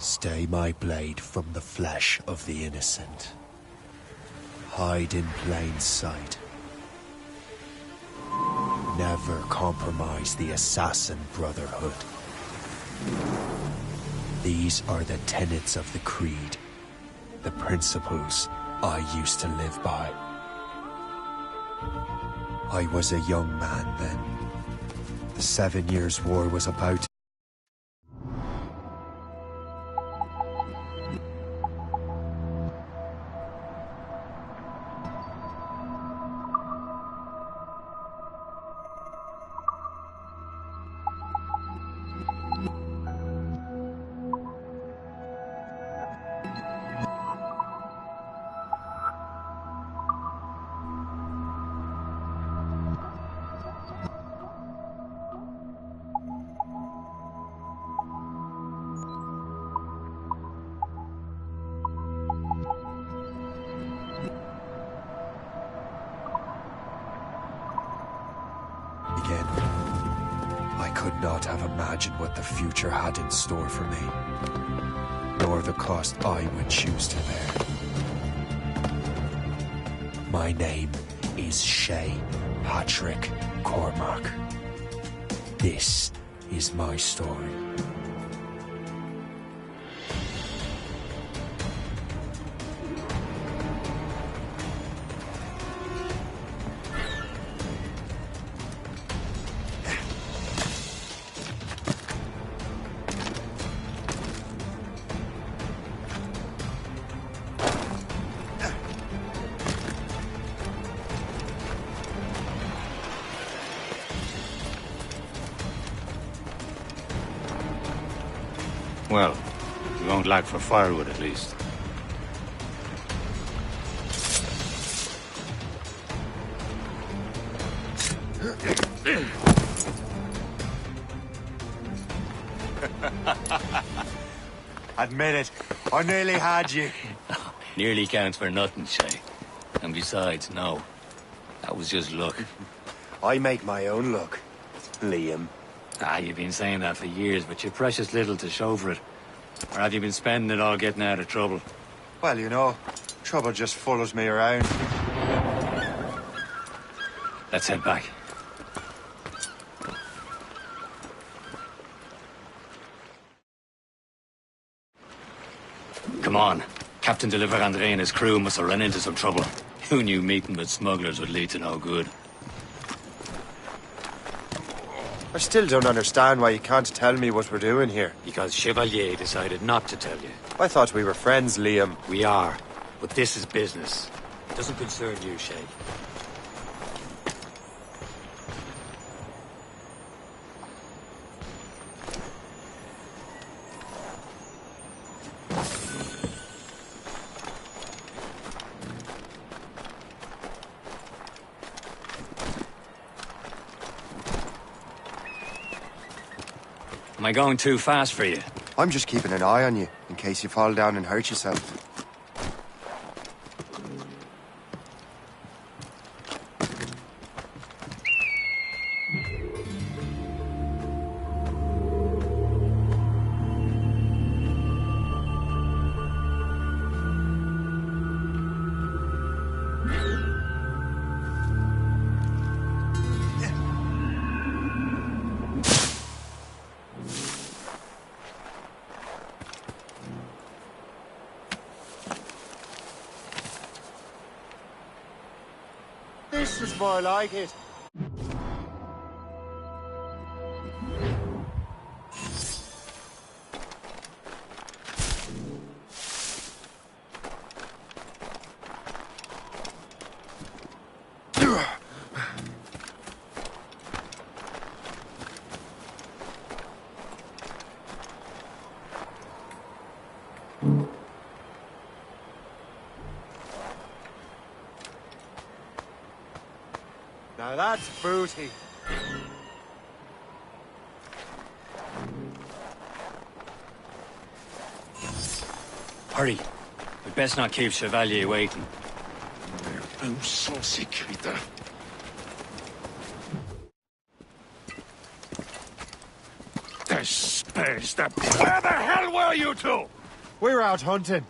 Stay my blade from the flesh of the innocent. Hide in plain sight. Never compromise the assassin brotherhood. These are the tenets of the creed, the principles I used to live by. I was a young man then. The 7 Years' War was about to... I could not have imagined what the future had in store for me, nor the cost I would choose to bear. My name is Shay Patrick Cormac. This is my story. Well, we won't lack for firewood, at least. Admit it, I nearly had you. Nearly counts for nothing, Shay. And besides, no. That was just luck. I make my own luck, Liam. You've been saying that for years, but you've precious little to show for it. Or have you been spending it all getting out of trouble? Well, you know, trouble just follows me around. Let's head back. Come on. Captain de Andre and his crew must have run into some trouble. Who knew meeting with smugglers would lead to no good? I still don't understand why you can't tell me what we're doing here. Because Chevalier decided not to tell you. I thought we were friends, Liam. We are, but this is business. It doesn't concern you, Shay. Am I going too fast for you? I'm just keeping an eye on you, in case you fall down and hurt yourself. This is more like it. Now that's booty. Hurry. We best not keep Chevalier waiting. Un saucy creature. This space, where the hell were you two? We're out hunting.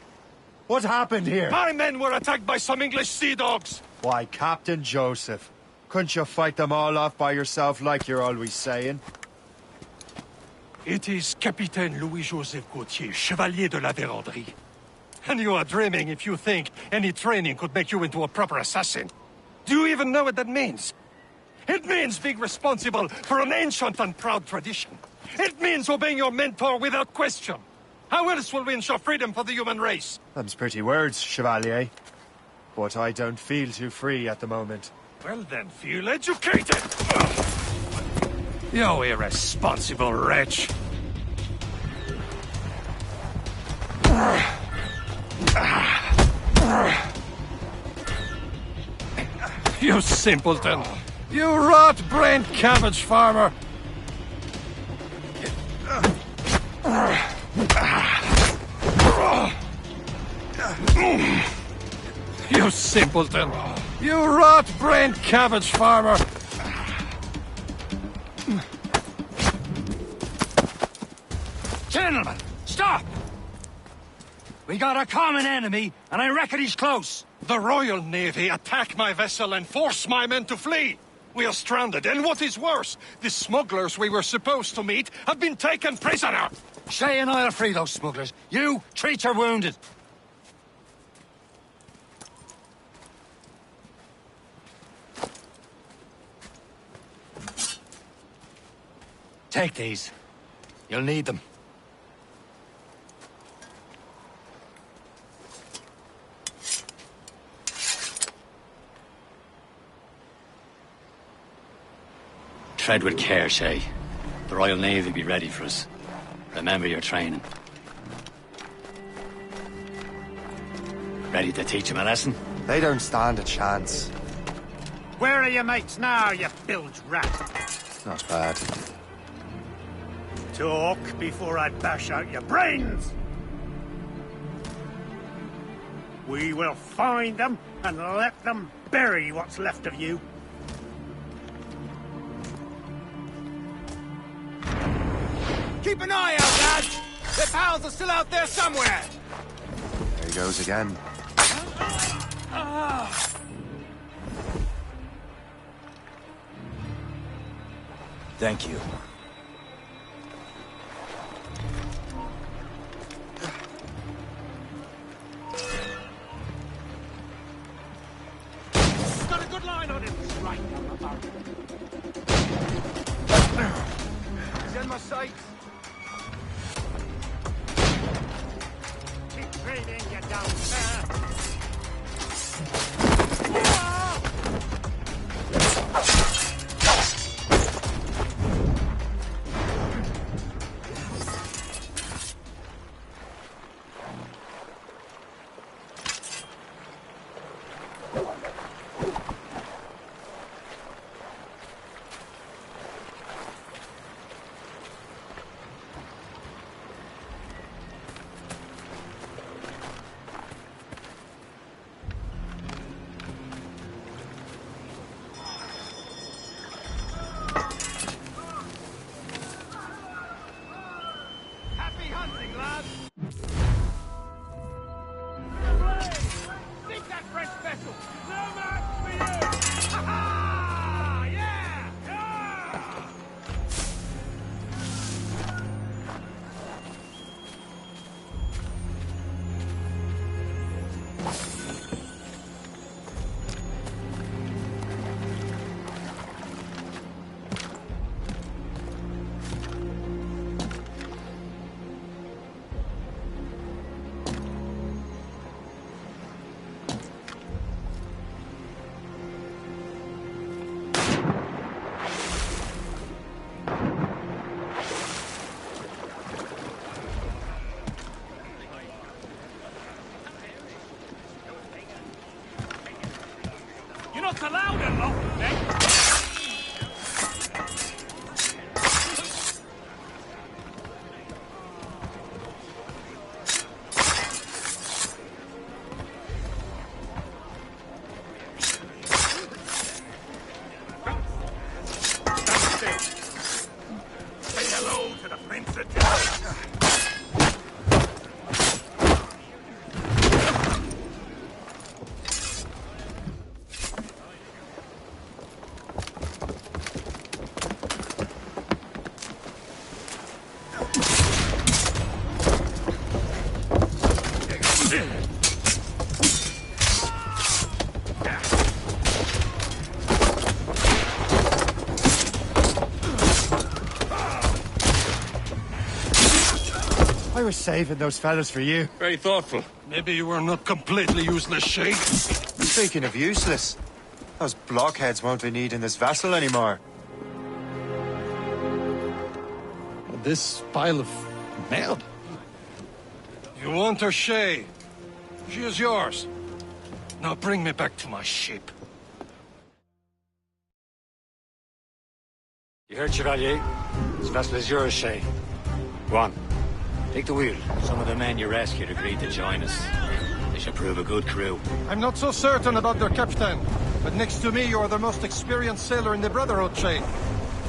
What happened here? My men were attacked by some English sea dogs. Why, Captain Joseph, couldn't you fight them all off by yourself like you're always saying? It is Capitaine Louis-Joseph Gauthier, Chevalier de la Vérendrye. And you are dreaming if you think any training could make you into a proper assassin. Do you even know what that means? It means being responsible for an ancient and proud tradition. It means obeying your mentor without question. How else will we ensure freedom for the human race? Them's pretty words, Chevalier. But I don't feel too free at the moment. Well then, feel educated! You irresponsible wretch! You simpleton! You rot-brained cabbage farmer! You simpleton! You rot-brained cabbage farmer! Gentlemen, stop! We got a common enemy, and I reckon he's close. The Royal Navy attack my vessel and force my men to flee. We are stranded, and what is worse, the smugglers we were supposed to meet have been taken prisoner. Shay and I'll free those smugglers. You, treat your wounded. Take these. You'll need them. Tread with care, Shay. The Royal Navy be ready for us. Remember your training. Ready to teach him a lesson? They don't stand a chance. Where are your mates now, you bilge rat? Not bad. Talk before I bash out your brains! We will find them and let them bury what's left of you. Keep an eye out, lads! Their pals are still out there somewhere! There he goes again. Thank you. Got a good line on him! Right on the barrel. He's in my sights. Keep training, you down there. I was saving those fellas for you. Very thoughtful. Maybe you were not completely useless, Shay. Speaking of useless, those blockheads won't be needing this vessel anymore. This pile of merde. You want her, Shay? She is yours. Now bring me back to my ship. You heard, Chevalier? This vessel is yours, Shay. Go on. Take the wheel. Some of the men you rescued agreed to join us. They should prove a good crew. I'm not so certain about their captain, but next to me you are the most experienced sailor in the Brotherhood, Shay.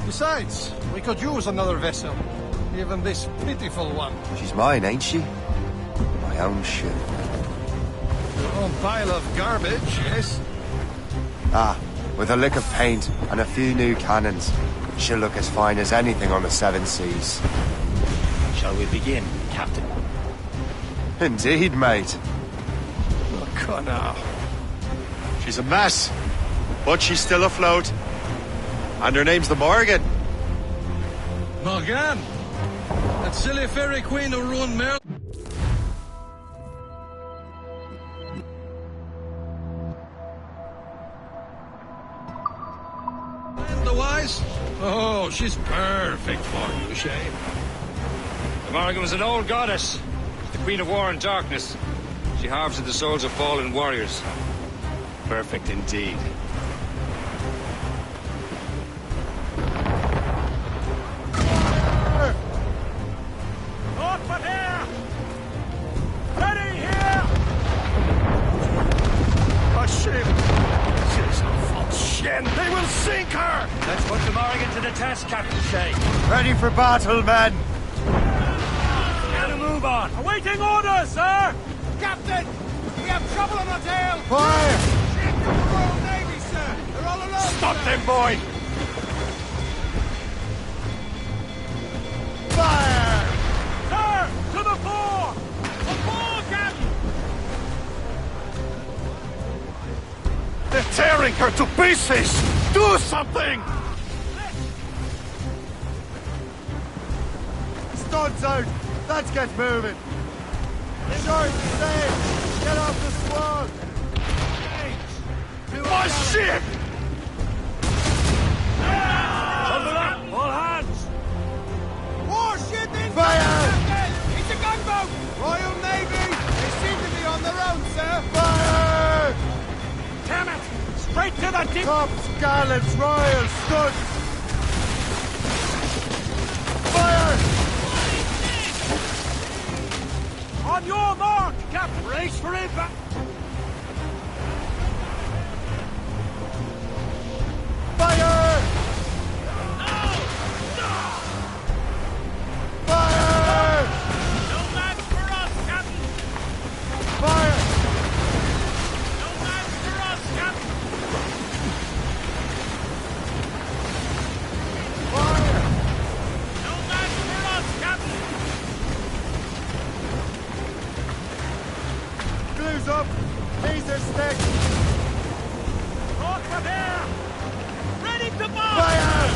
Besides, we could use another vessel. Even this pitiful one. She's mine, ain't she? My own ship. Your own pile of garbage, yes? Ah, with a lick of paint and a few new cannons. She'll look as fine as anything on the seven seas. Shall we begin, Captain? Indeed, mate. Look on now. She's a mess, but she's still afloat. And her name's the Morgan. Morgan! That silly fairy queen who ruined Merle. And the wise? Oh, she's perfect for you, Shay. The Morgan was an old goddess. The queen of war and darkness. She harvested the souls of fallen warriors. Perfect indeed. Northman here! Ready here! A ship! She's a false shen! They will sink her! Let's put the Morgan to the test, Captain Shay. Ready for battle, men! Get a move on. Awaiting orders, sir! Captain! We have trouble on our tail! Fire! Ship from the Royal Navy, sir! They're all alone! Stop them, boy! Fire! Sir! To the fore! The fore, Captain! They're tearing her to pieces! Do something! Studs out! Let's get moving! Short sail! Get off the squad! My ship! Tumble up, all hands. Warship in! Fire! It's a gunboat! Royal Navy! They seem to be on their own, sir! Fire! Damn it! Straight to the deep... Tops, gallants, royals, studs! Fire! On your mark, Captain! Brace for impact! Fire! Fire! No match for us, Captain! Fire! No match for us, Captain! Fire! No match for us, Captain! Blues up! Laser stick! North of here! Ready to bomb! Fire!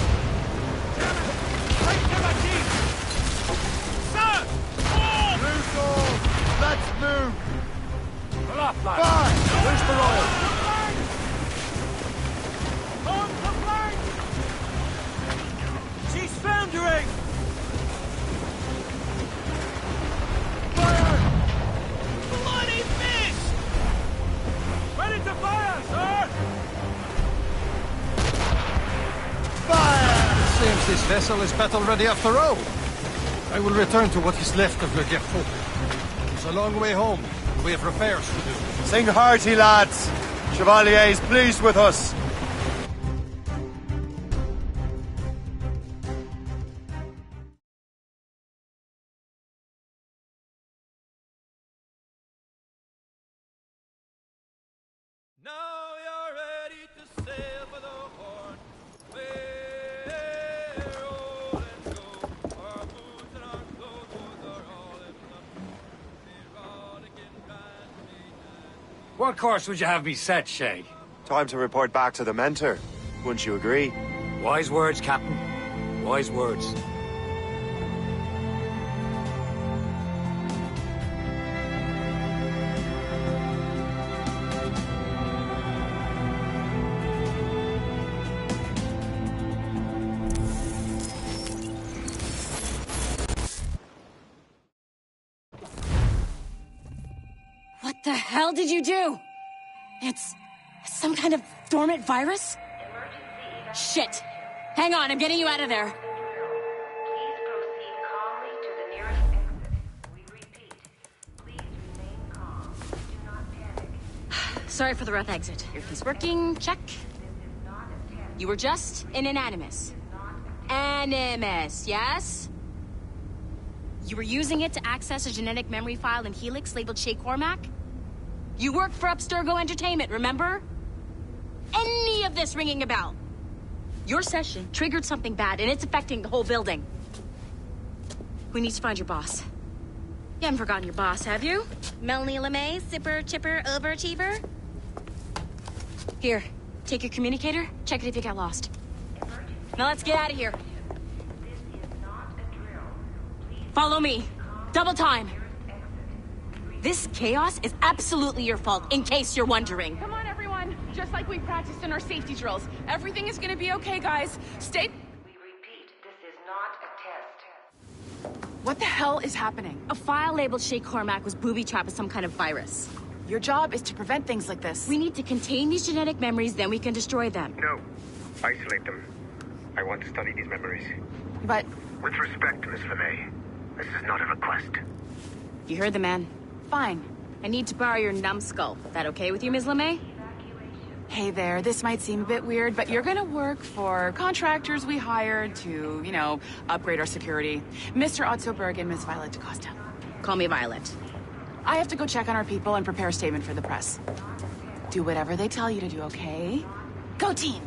Damn it! Straight to the deep! Sir! Forward! Loose all! Let's move! Pull up, lads. Fire! Loose the royal! On the flank! She's foundering! Fire! Bloody fish! Ready to fire, sir! Fire! Seems this vessel is battle ready after all. I will return to what is left of Le Gerfaut. It's a long way home. We have repairs to do. Sing hearty, lads! Chevalier is pleased with us. Now you're ready to sail for the Horn. We're old and go. Our boots and our clothes are all in the erotic and randy. What course would you have me set, Shay? Time to report back to the mentor. Wouldn't you agree? Wise words, Captain. Wise words. The hell did you do? It's some kind of dormant virus? Shit. Hang on, I'm getting you out of there. Please proceed calmly to the nearest exit. We repeat, please remain calm. Do not panic. Sorry for the rough exit. Your key's working, check. This is not a test. You were just in an animus. Animus, yes? You were using it to access a genetic memory file in Helix labeled Shay Cormac? You worked for Abstergo Entertainment, remember? Any of this ringing a bell? Your session triggered something bad, and it's affecting the whole building. We need to find your boss. You haven't forgotten your boss, have you? Melanie LeMay, zipper, chipper, overachiever? Here, take your communicator, check it if you get lost. Now let's get out of here. This is not a drill. Please Follow me. Double time. This chaos is absolutely your fault, in case you're wondering. Come on, everyone. Just like we practiced in our safety drills. Everything is gonna be okay, guys. Stay... we repeat, this is not a test. What the hell is happening? A file labeled Shay Cormac was booby-trapped with some kind of virus. Your job is to prevent things like this. We need to contain these genetic memories, then we can destroy them. No. Isolate them. I want to study these memories. But... With respect, Miss LeMay, this is not a request. You heard the man. fine. I need to borrow your numbskull. That okay with you, Ms. LeMay? Hey there, this might seem a bit weird, but you're gonna work for contractors we hired to, you know, upgrade our security. Mr. Otto Berg and Miss Violet DaCosta. Call me Violet. I have to go check on our people and prepare a statement for the press. Do whatever they tell you to do, okay? Go team!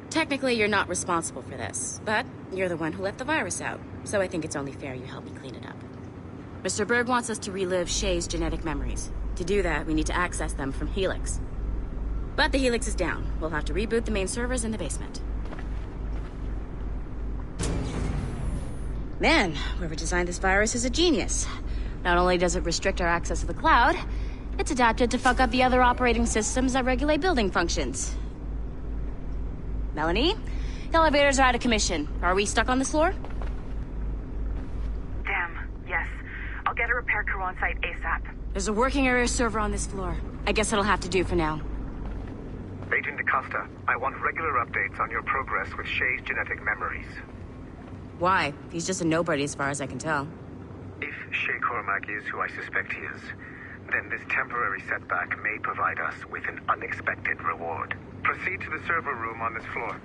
Technically, you're not responsible for this, but you're the one who let the virus out, so I think it's only fair you help me clean it up. Mr. Berg wants us to relive Shay's genetic memories. To do that, we need to access them from Helix. But the Helix is down. We'll have to reboot the main servers in the basement. Man, whoever designed this virus is a genius. Not only does it restrict our access to the cloud, it's adapted to fuck up the other operating systems that regulate building functions. Melanie? The elevators are out of commission. Are we stuck on this floor? Damn, yes. I'll get a repair crew on site ASAP. There's a working area server on this floor. I guess it'll have to do for now. Agent DaCosta, I want regular updates on your progress with Shay's genetic memories. Why? He's just a nobody as far as I can tell. If Shay Cormac is who I suspect he is, then this temporary setback may provide us with an unexpected reward. Proceed to the server room on this floor.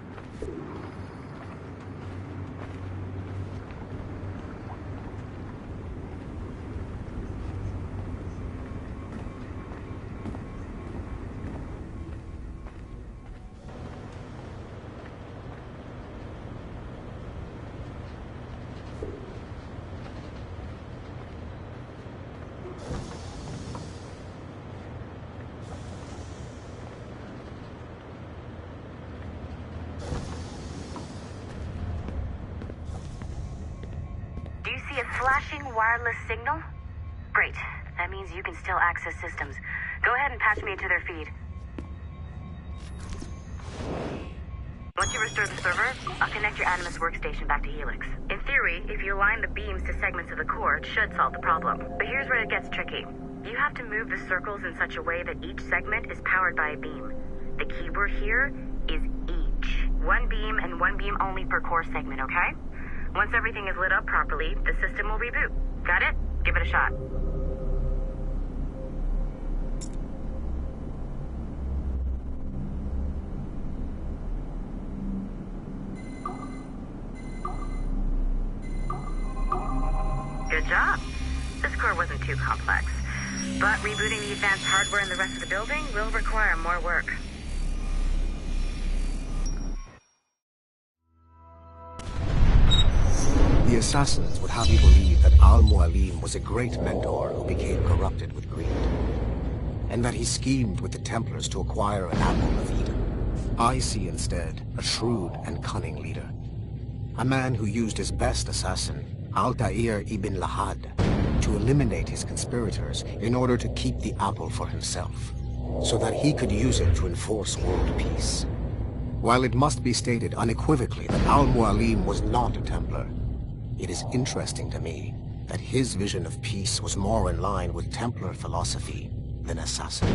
Flashing wireless signal? Great. That means you can still access systems. Go ahead and patch me into their feed. Once you restore the server, I'll connect your Animus workstation back to Helix. In theory, if you align the beams to segments of the core, it should solve the problem. But here's where it gets tricky. You have to move the circles in such a way that each segment is powered by a beam. The keyword here is each. One beam and one beam only per core segment, okay? Once everything is lit up properly, the system will reboot. Got it? Give it a shot. Good job. This core wasn't too complex. But rebooting the advanced hardware in the rest of the building will require more work. The assassins would have you believe that Al-Mualim was a great mentor who became corrupted with greed, and that he schemed with the Templars to acquire an apple of Eden. I see instead a shrewd and cunning leader, a man who used his best assassin, Altair ibn Lahad, to eliminate his conspirators in order to keep the apple for himself, so that he could use it to enforce world peace. While it must be stated unequivocally that Al-Mualim was not a Templar, it is interesting to me that his vision of peace was more in line with Templar philosophy than assassin.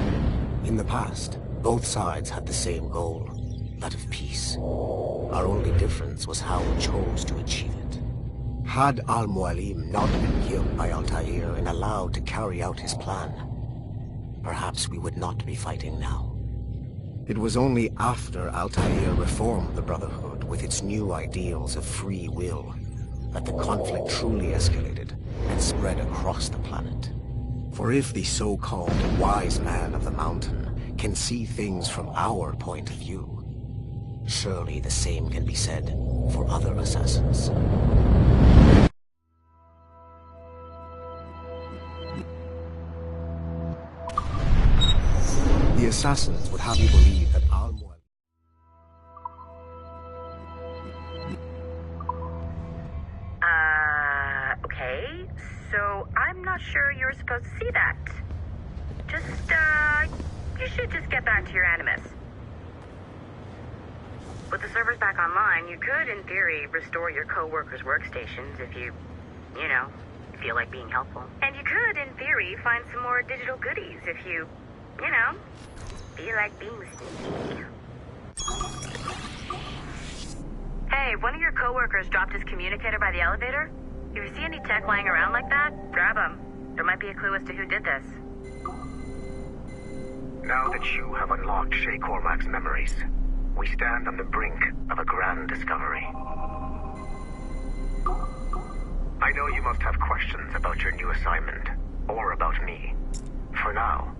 In the past, both sides had the same goal, that of peace. Our only difference was how we chose to achieve it. Had Al-Mualim not been killed by Altair and allowed to carry out his plan, perhaps we would not be fighting now. It was only after Altair reformed the Brotherhood with its new ideals of free will that the conflict truly escalated and spread across the planet. For if the so-called wise man of the mountain can see things from our point of view, surely the same can be said for other assassins. The assassins would have you believe that Al-Mualim... Okay, so I'm not sure you're supposed to see that. You should just get back to your Animus. With the servers back online, you could, in theory, restore your co-workers' workstations if you feel like being helpful. And you could, in theory, find some more digital goodies if you feel like being sneaky. Hey, one of your co-workers dropped his communicator by the elevator. If you see any tech lying around like that, grab them. There might be a clue as to who did this. Now that you have unlocked Shay Cormac's memories, we stand on the brink of a grand discovery. I know you must have questions about your new assignment, or about me. For now,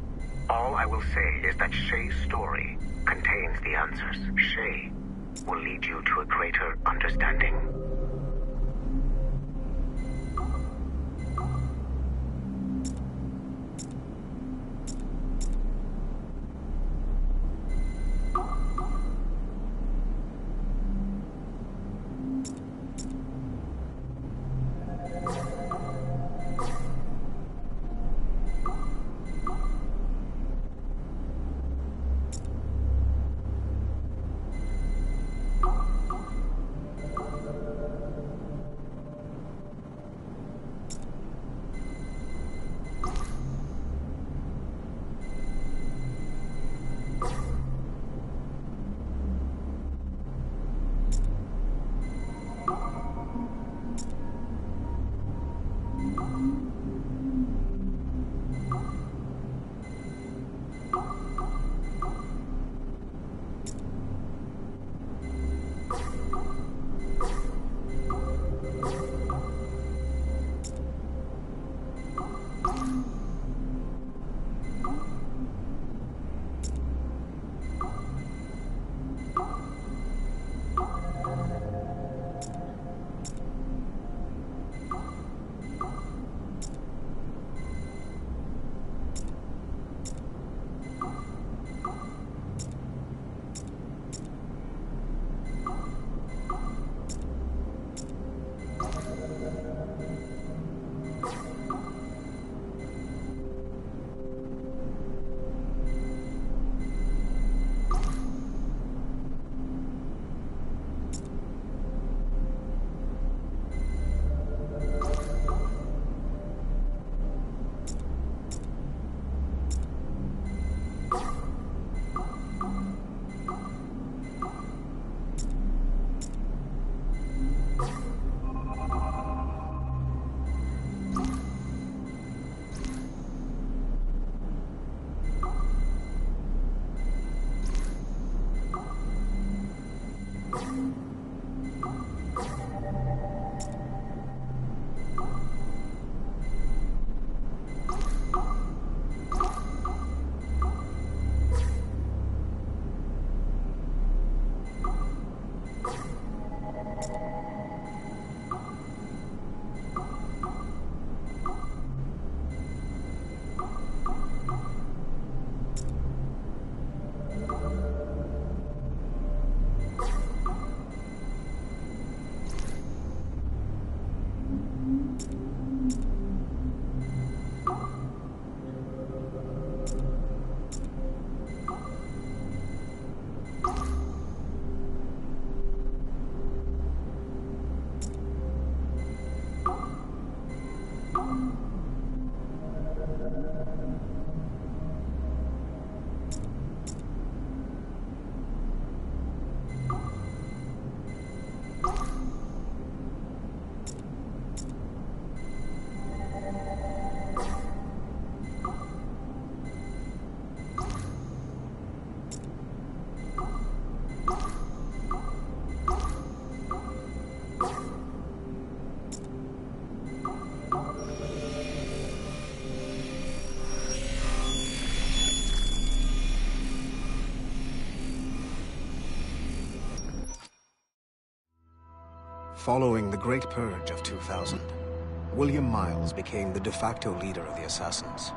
all I will say is that Shay's story contains the answers. Shay will lead you to a greater understanding. Following the Great Purge of 2000, William Miles became the de facto leader of the Assassins.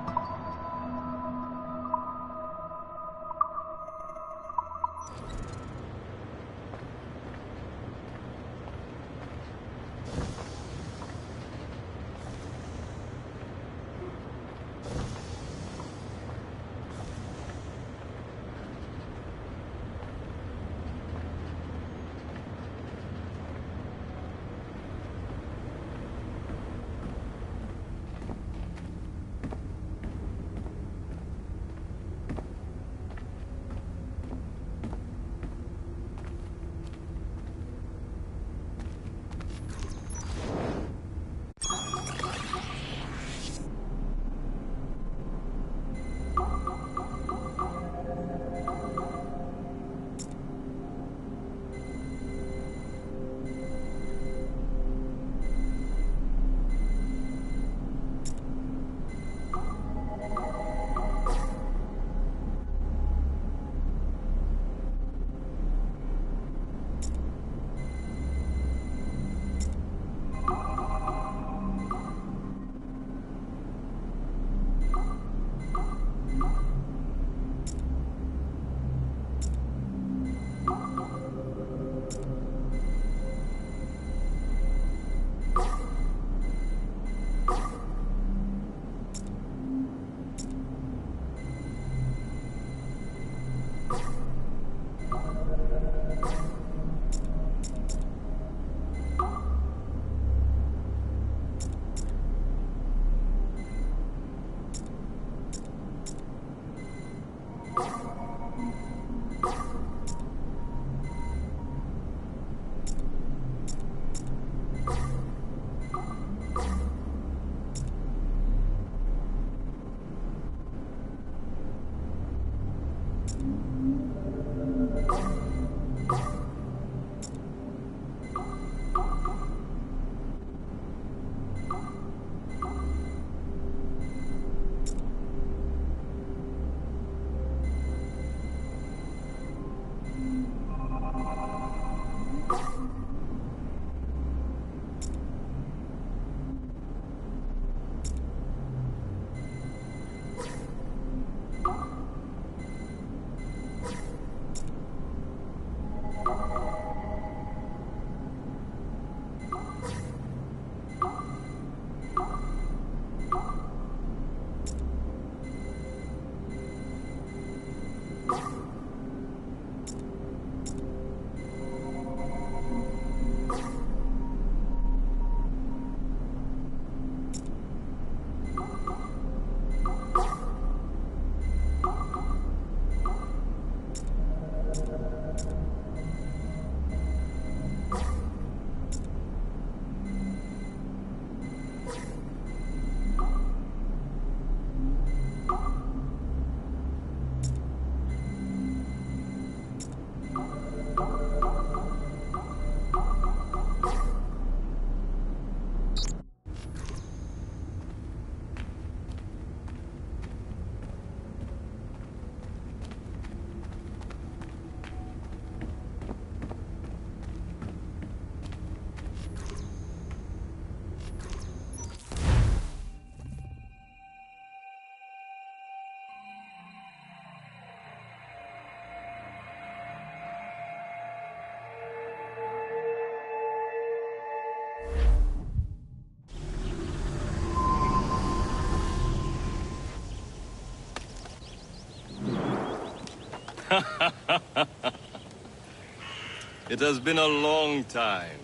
It has been a long time.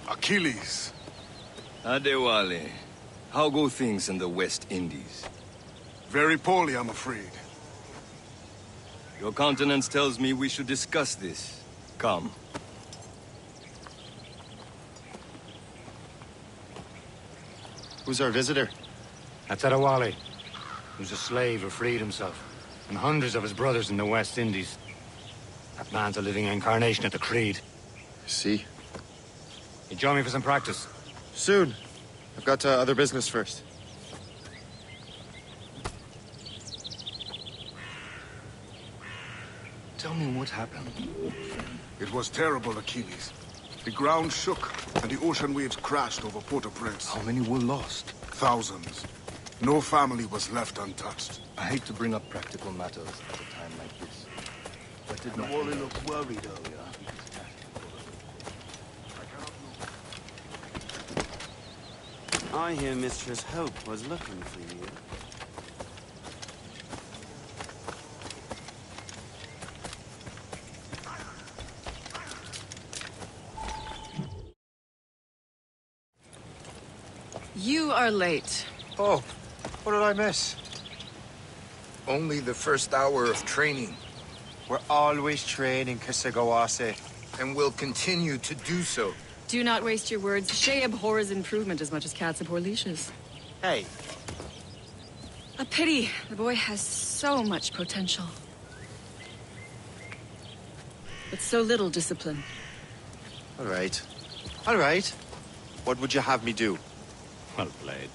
Achilles. Adewale, how go things in the West Indies? Very poorly, I'm afraid. Your countenance tells me we should discuss this. Come. Who's our visitor? That's Adewale. He was a slave who freed himself, and hundreds of his brothers in the West Indies. That man's a living incarnation of the Creed. See? You join me for some practice? Soon. I've got other business first. Tell me what happened. It was terrible, Achilles. The ground shook, and the ocean waves crashed over Port-au-Prince. How many were lost? Thousands. No family was left untouched. I hate to bring up practical matters at a time like this. But did not... Wally looked worried earlier. I hear Mistress Hope was looking for you. You are late. Oh, what did I miss? Only the first hour of training. We're always training, Kisagawase. And will continue to do so. Do not waste your words. Shay abhors improvement as much as cats abhor leashes. Hey. A pity. The boy has so much potential. But so little discipline. All right. All right. What would you have me do? Well played.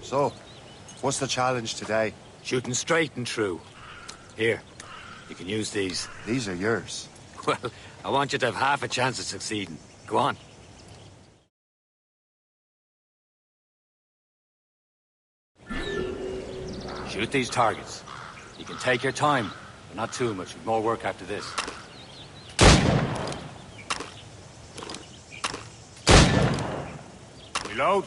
So, what's the challenge today? Shooting straight and true. Here, you can use these. These are yours. Well, I want you to have half a chance of succeeding. Go on. Shoot these targets. You can take your time, but not too much. With more work after this. Reload.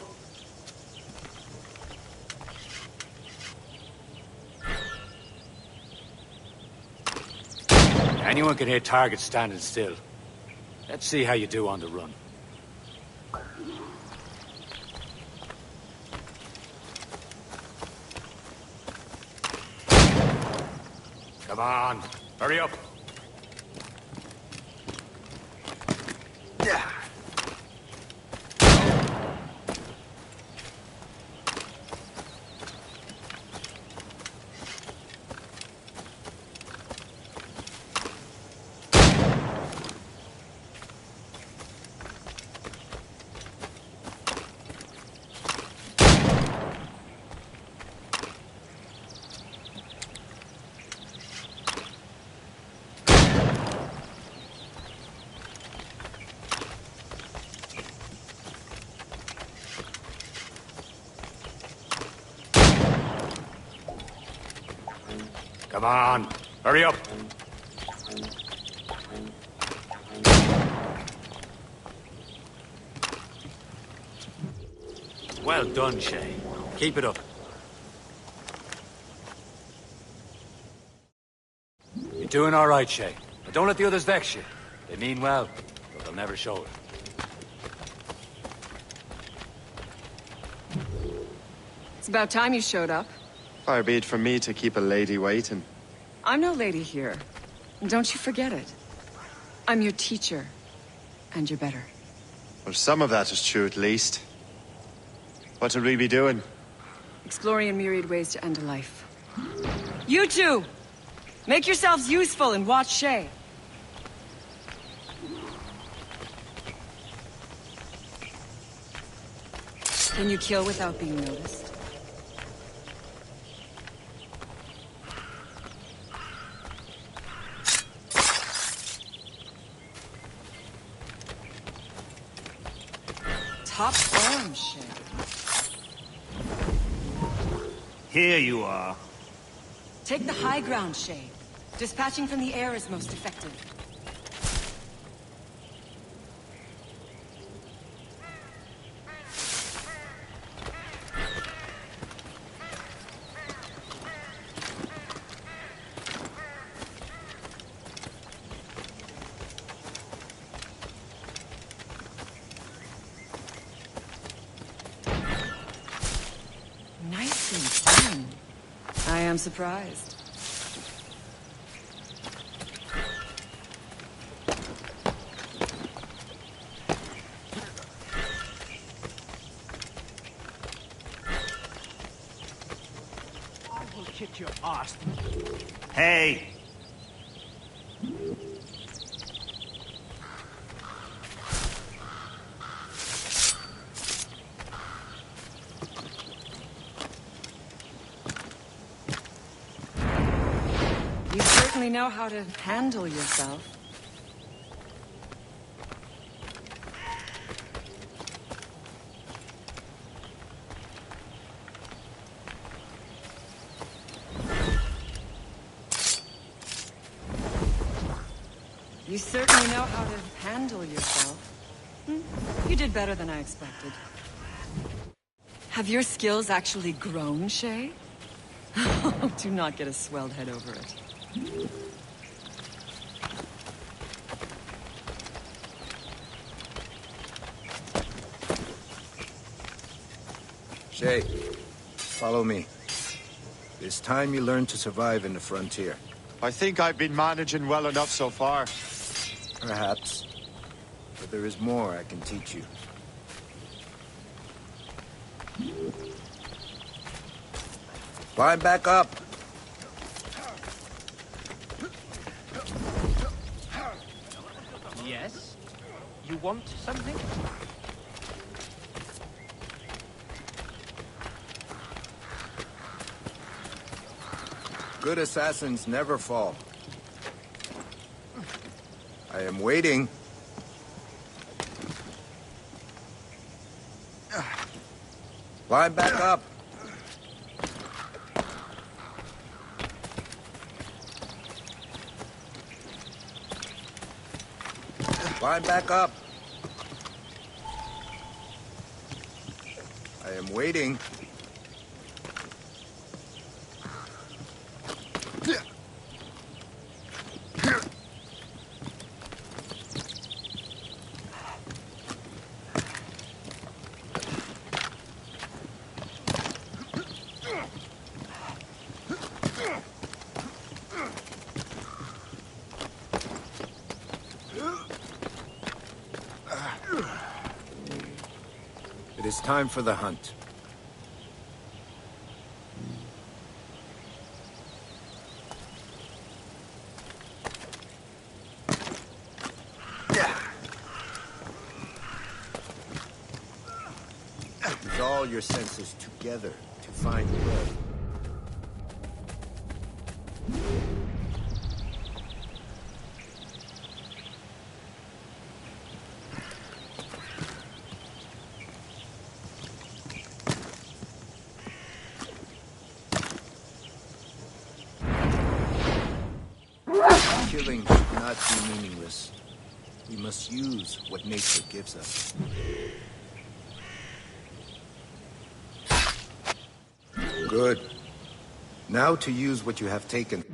Anyone can hit targets standing still. Let's see how you do on the run. Come on, hurry up. Yeah. Come on, hurry up. Well done, Shay. Keep it up. You're doing all right, Shay. But don't let the others vex you. They mean well, but they'll never show it. It's about time you showed up. Far be it from me to keep a lady waiting. I'm no lady here. And don't you forget it. I'm your teacher. And you're better. Well, some of that is true at least. What will we be doing? Exploring a myriad ways to end a life. You two! Make yourselves useful and watch Shay. Can you kill without being noticed? Top form, Shay. Here you are. Take the high ground, Shay. Dispatching from the air is most effective. Nicely done. I am surprised. I will kick your ass. Hey! certainly know how to handle yourself. You certainly know how to handle yourself. You did better than I expected. Have your skills actually grown, Shay? Do not get a swelled head over it. Shay, follow me. It's time you learn to survive in the frontier. I think I've been managing well enough so far. Perhaps. But there is more I can teach you. Climb back up. Yes? You want something? Good assassins never fall. I am waiting. Climb back up. Climb back up. I am waiting. It is time for the hunt. Use all your senses together to find blood. Killing should not be meaningless. We must use what nature gives us. Good. Now to use what you have taken.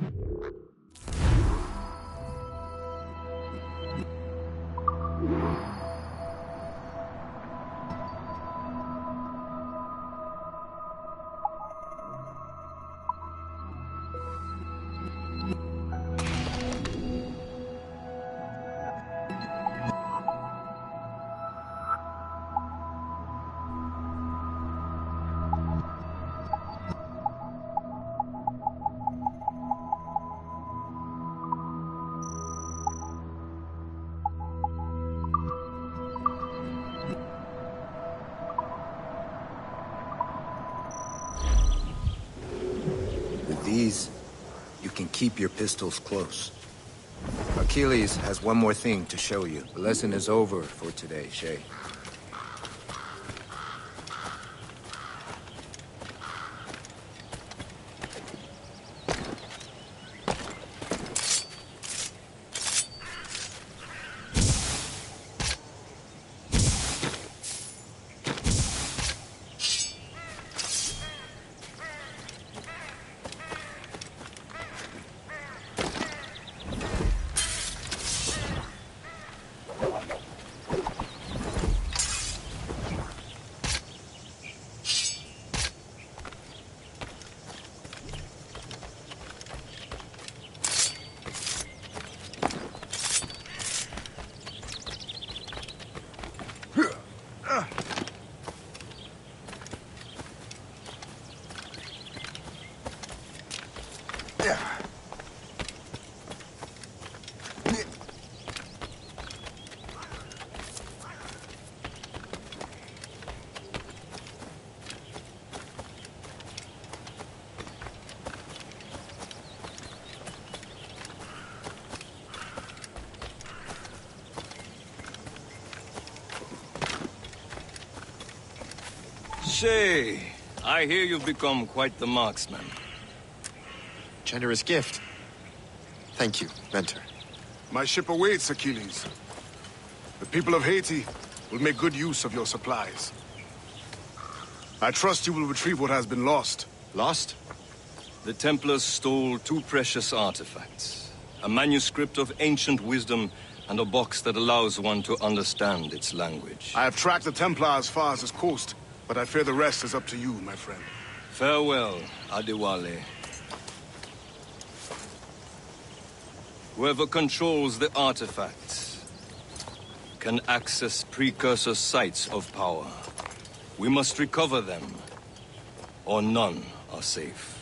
These, you can keep your pistols close. Achilles has one more thing to show you. The lesson is over for today, Shay. Shay, I hear you've become quite the marksman. Generous gift. Thank you, Mentor. My ship awaits, Achilles. The people of Haiti will make good use of your supplies. I trust you will retrieve what has been lost. Lost? The Templars stole 2 precious artifacts. A manuscript of ancient wisdom and a box that allows one to understand its language. I have tracked the Templar as far as this coast, but I fear the rest is up to you, my friend. Farewell, Adewale. Whoever controls the artifacts can access precursor sites of power. We must recover them, or none are safe.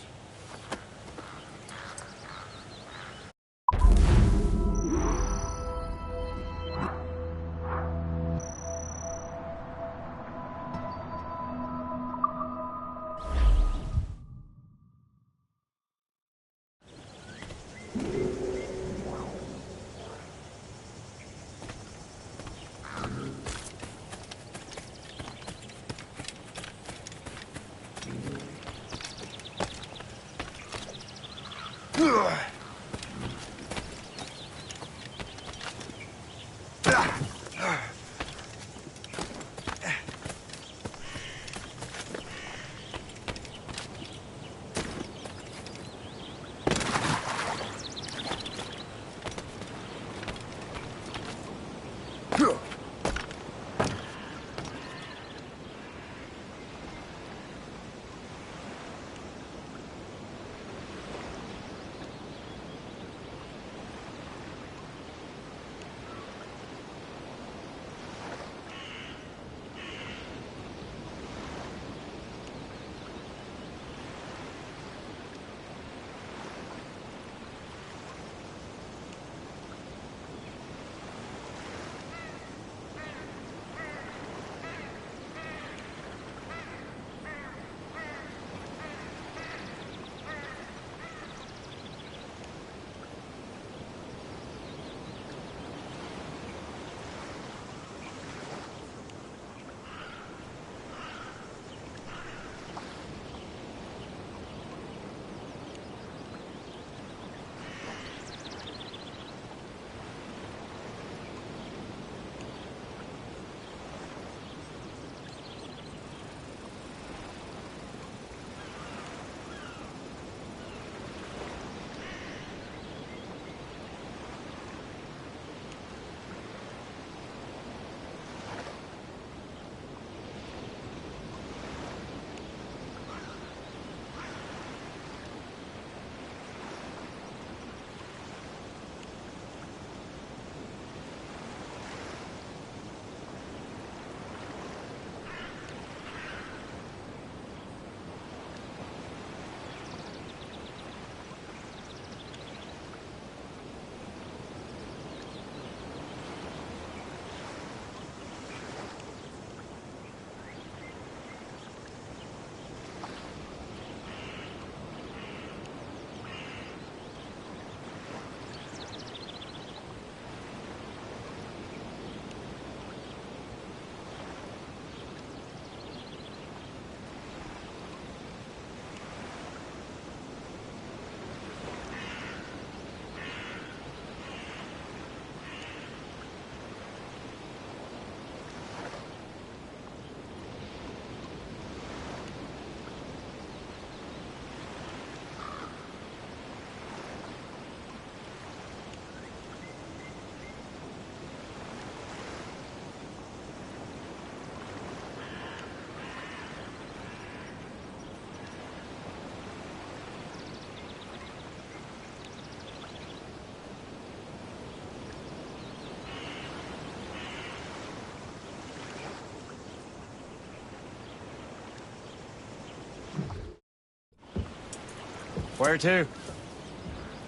Where to?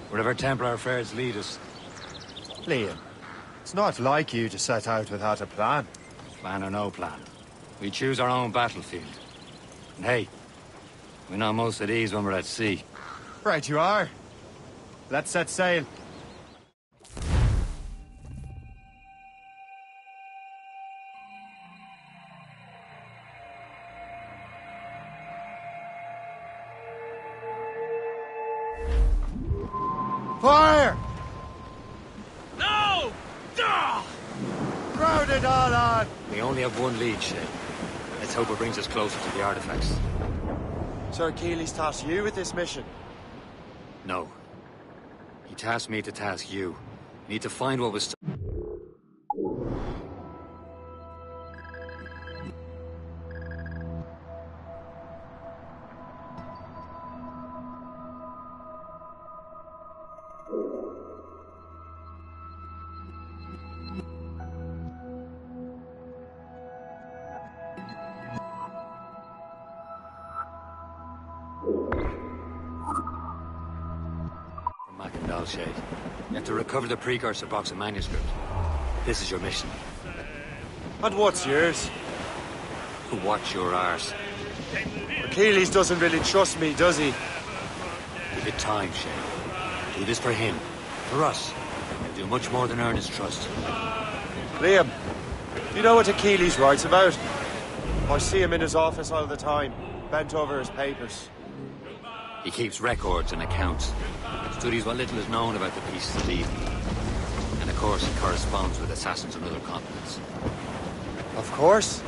Wherever Templar affairs lead us. Liam, it's not like you to set out without a plan. Plan or no plan. We choose our own battlefield. And hey, we know most of these when we're at sea. Right you are. Let's set sail. Fire! No! Duh! Crowd it all on! We only have one lead, Shay. Let's hope it brings us closer to the artifacts. Sir Achilles tasked you with this mission? No. He tasked me to task you. We need to find what was... Shay. You have to recover the precursor box of manuscript. This is your mission. And what's yours? Watch your arse. Achilles doesn't really trust me, does he? Give it time, Shay. Do this for him. For us. You'll do much more than earn his trust. Liam, you know what Achilles writes about? I see him in his office all the time, bent over his papers. He keeps records and accounts. Studies what little is known about the pieces of Eden. And of course, he corresponds with assassins on other continents. Of course.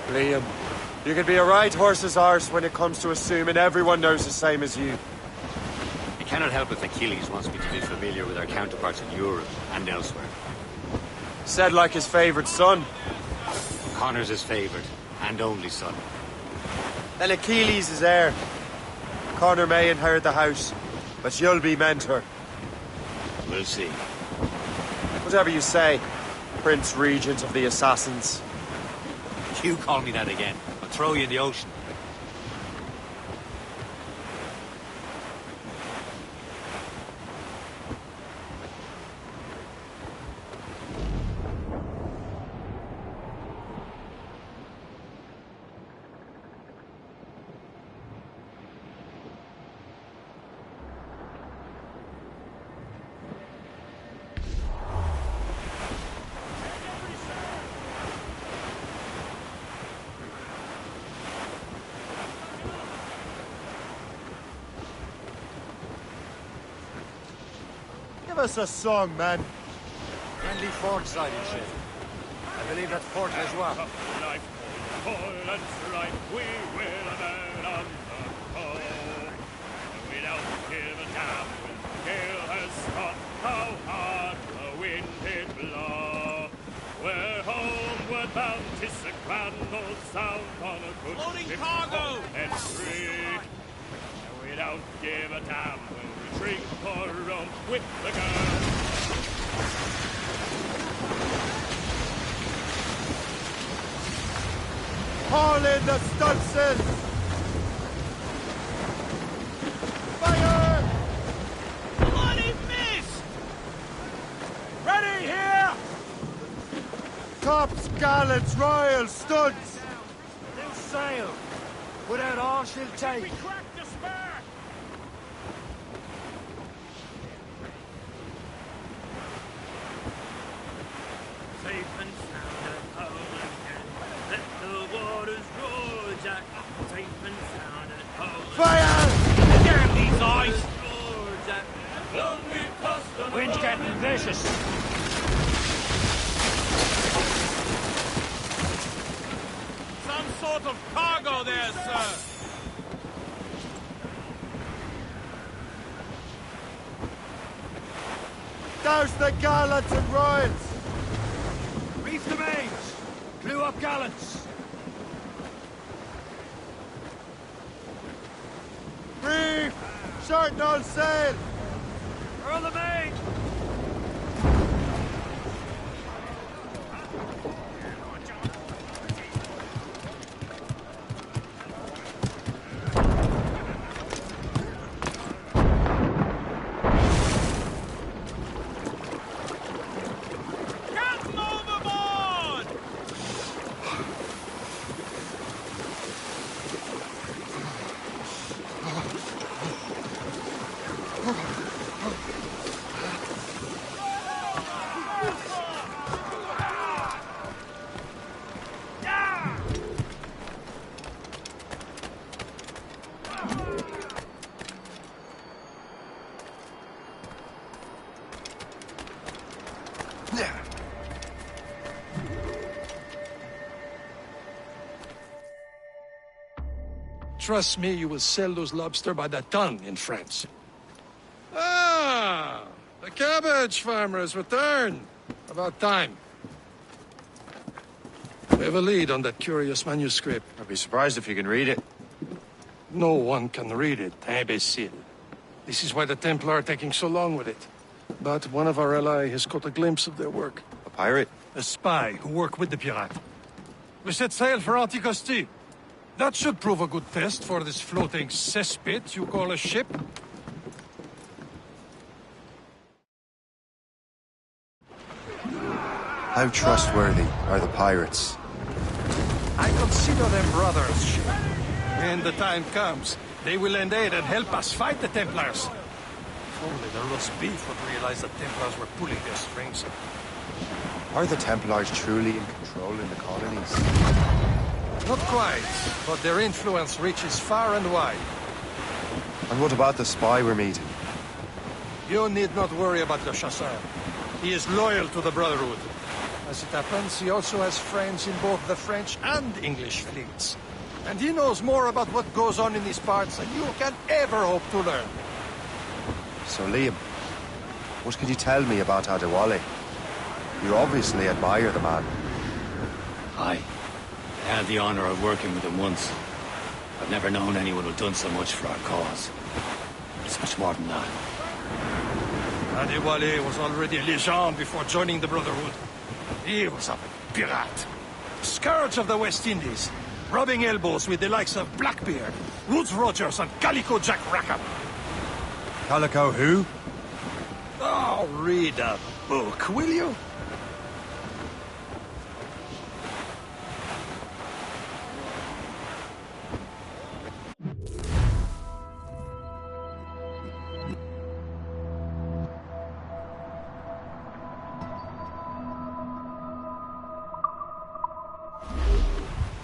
Liam, you can be a right horse's arse when it comes to assuming everyone knows the same as you. I cannot help if Achilles wants me to be familiar with our counterparts in Europe and elsewhere. Said like his favourite son. Connor's his favourite and only son. Then Achilles is heir. Connor may inherit the house, but you'll be mentor. We'll see. Whatever you say, Prince Regent of the Assassins. You call me that again, I'll throw you in the ocean. Give us a song, man. Friendly fort-sided ship. I believe that's Port Lejoie. We will avert on the coast. We don't give a damn when the gale has stopped. How hard the wind did blow. We're homeward bound, 'tis a grand old sound on a good loading ship. Cargo! And free. We don't give a damn when we drink for rum with the girl. Haul in the stunsails! Fire! Bloody miss! Ready here! Tops, gallants, royals, studs! They'll sail. Without all she'll take. We cracked the spur! Safe and sound at home again. Let the waters roar, Jack. Safe and sound at home. Fire! Damn these eyes! Roar, Jack. Wind's getting vicious. Some sort of cargo there, sir. Douse the gallants and royals! Reef the mains. Clew up gallants. Reef! Shorten all sail! Furl the main. Trust me, you will sell those lobster by the ton in France. Ah, the cabbage farmer has returned. About time. We have a lead on that curious manuscript. I'd be surprised if you can read it. No one can read it, imbecile. This is why the Templar are taking so long with it. But one of our allies has caught a glimpse of their work. A pirate? A spy who worked with the pirate. We set sail for Anticosti. That should prove a good test for this floating cesspit you call a ship. How trustworthy are the pirates? I consider them brothers. When the time comes, they will lend aid and help us fight the Templars. If only the roast beef would realize the Templars were pulling their strings. Are the Templars truly in control in the colonies? Not quite, but their influence reaches far and wide. And what about the spy we're meeting? You need not worry about Le Chasseur. He is loyal to the Brotherhood. As it happens, he also has friends in both the French and English fleets. And he knows more about what goes on in these parts than you can ever hope to learn. So, Liam, what can you tell me about Adewale? You obviously admire the man. Aye. I had the honor of working with him once. I've never known anyone who'd done so much for our cause. It's much more than that. Adewale was already a legend before joining the Brotherhood. He was a pirate. Scourge of the West Indies. Rubbing elbows with the likes of Blackbeard, Woodes Rogers, and Calico Jack Rackham. Calico who? Oh, read a book, will you?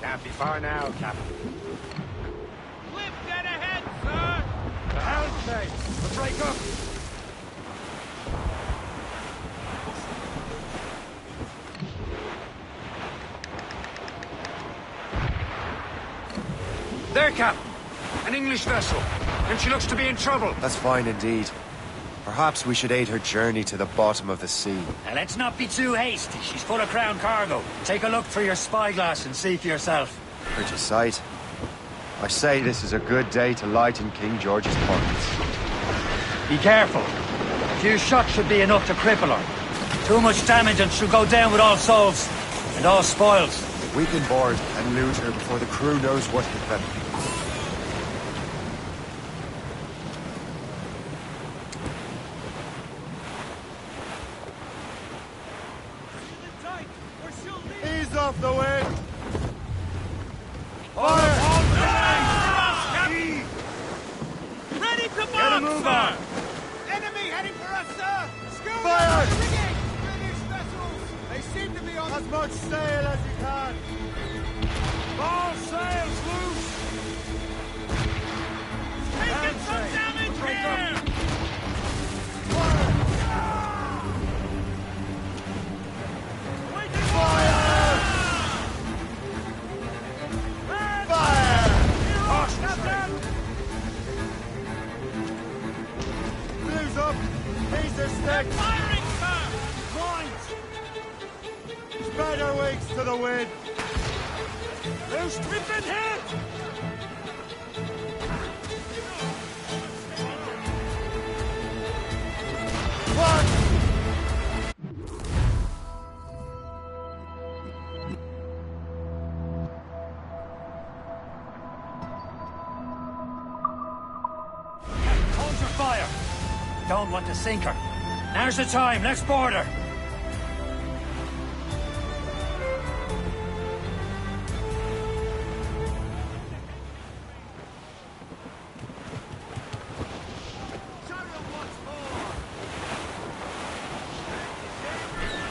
Can't be far now, Captain. Cliff, dead ahead, sir! The helm, mate! The break up! There, Captain! An English vessel, and she looks to be in trouble. That's fine indeed. Perhaps we should aid her journey to the bottom of the sea. Now, let's not be too hasty. She's full of crown cargo. Take a look through your spyglass and see for yourself. Pretty sight. I say this is a good day to lighten King George's pockets. Be careful. A few shots should be enough to cripple her. Too much damage and she'll go down with all souls and all spoils. We can board and loot her before the crew knows what hit them. Ease off the wind! Ready to Get a bomb, move sir! on! Enemy heading for us, sir! Schooner! Fire! Rigging! British vessels! They seem to be on... As much sail as you can! All sails loose! Taking some damage here! Blues up! He's a stick! Firing, sir! Lines! Spread our wings to the wind! Loose, we've been hit! Hold your fire. Don't want to sink her. Now's the time. Let's board her.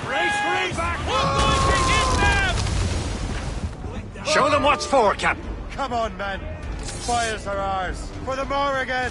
Brace for impact! We're going to hit them! Show them what's for, Captain. Come on, men! Spoils are ours! For the Morrigan!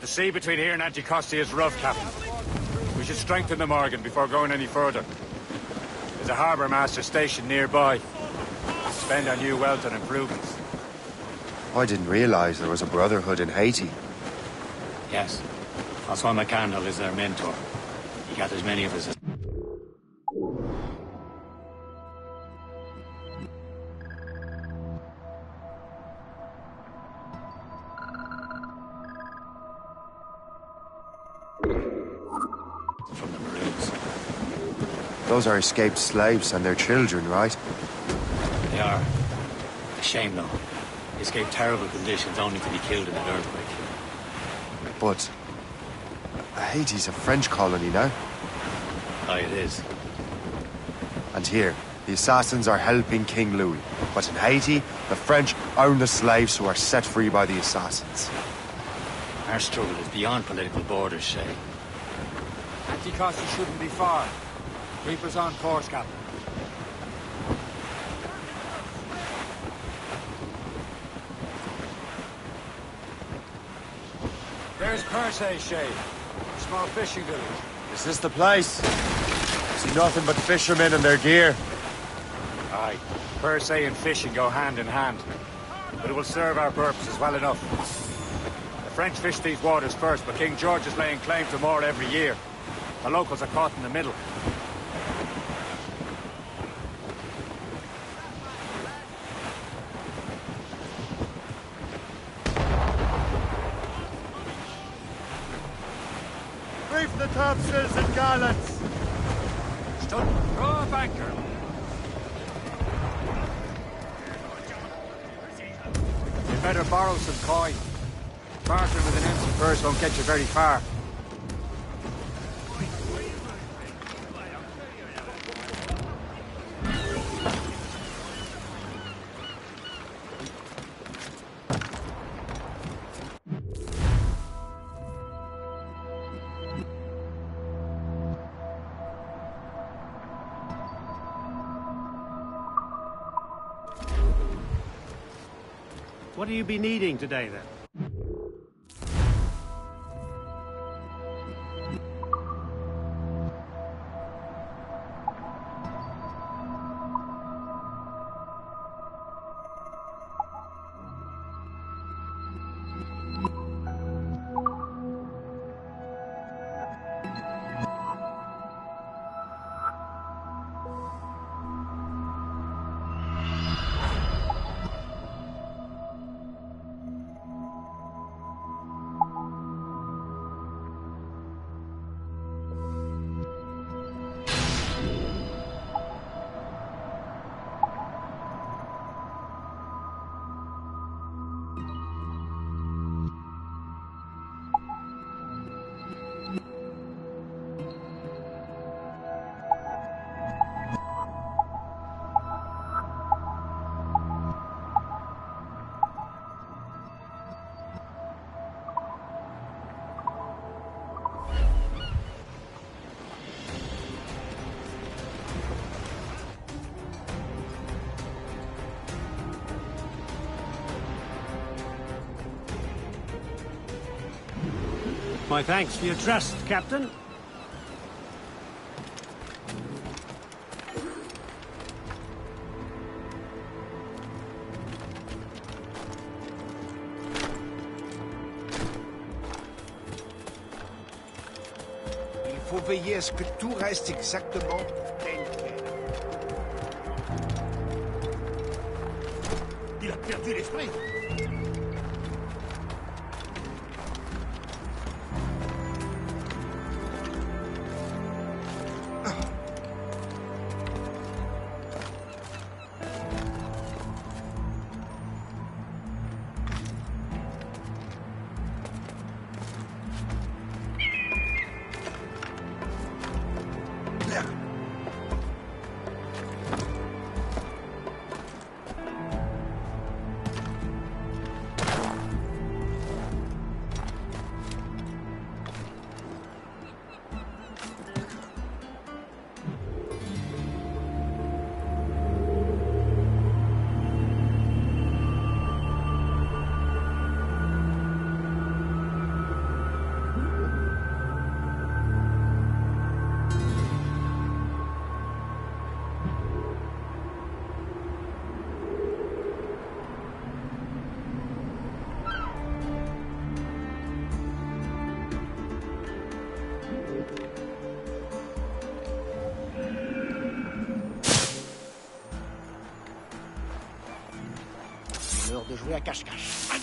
The sea between here and Anticosti is rough, Captain. We should strengthen the Morgan before going any further. There's a harbour master stationed nearby. Spend our new wealth on improvements. I didn't realize there was a brotherhood in Haiti. Yes. Francois McCandle is their mentor. He gathers many of us as... from the Maroons. Those are escaped slaves and their children, right? They are. A shame, though. They escaped terrible conditions only to be killed in an earthquake. But Haiti's a French colony now. Aye, it is. And here, the assassins are helping King Louis. But in Haiti, the French own the slaves who are set free by the assassins. Our struggle is beyond political borders, Shay. Anticosti shouldn't be far. Keep us on course, Captain. There's Perse, Shay. A small fishing village. Is this the place? I see nothing but fishermen and their gear. Aye. Perse and fishing go hand in hand. But it will serve our purposes well enough. The French fish these waters first, but King George is laying claim to more every year. The locals are caught in the middle. Reef the topsails and gallants! Stood, throw off anchor. You better borrow some coin. Bartering with an empty purse won't get you very far. What do you be needing today, then? My thanks for your trust, Captain. Il faut veiller à ce que tout reste exactement tel quel. Il a perdu l'esprit. L'heure de jouer à cache-cache.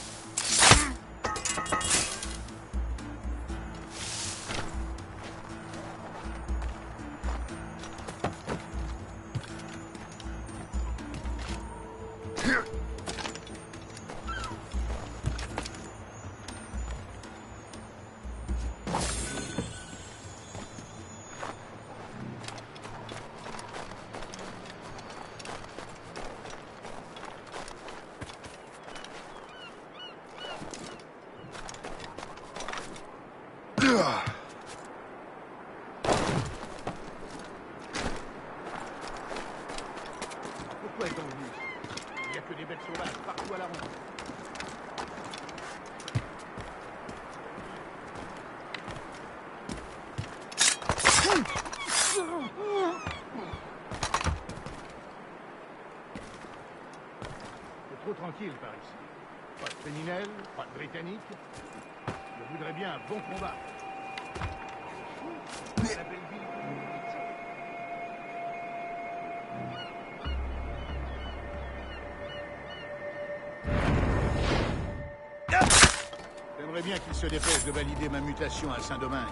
Pourquoi est-on venu? Il n'y a que des bêtes sauvages partout à la ronde. C'est trop tranquille par ici. Pas de criminels, pas de britanniques. Je voudrais bien un bon combat. La belle ville. J'aimerais bien qu'il se dépêche de valider ma mutation à Saint-Domingue.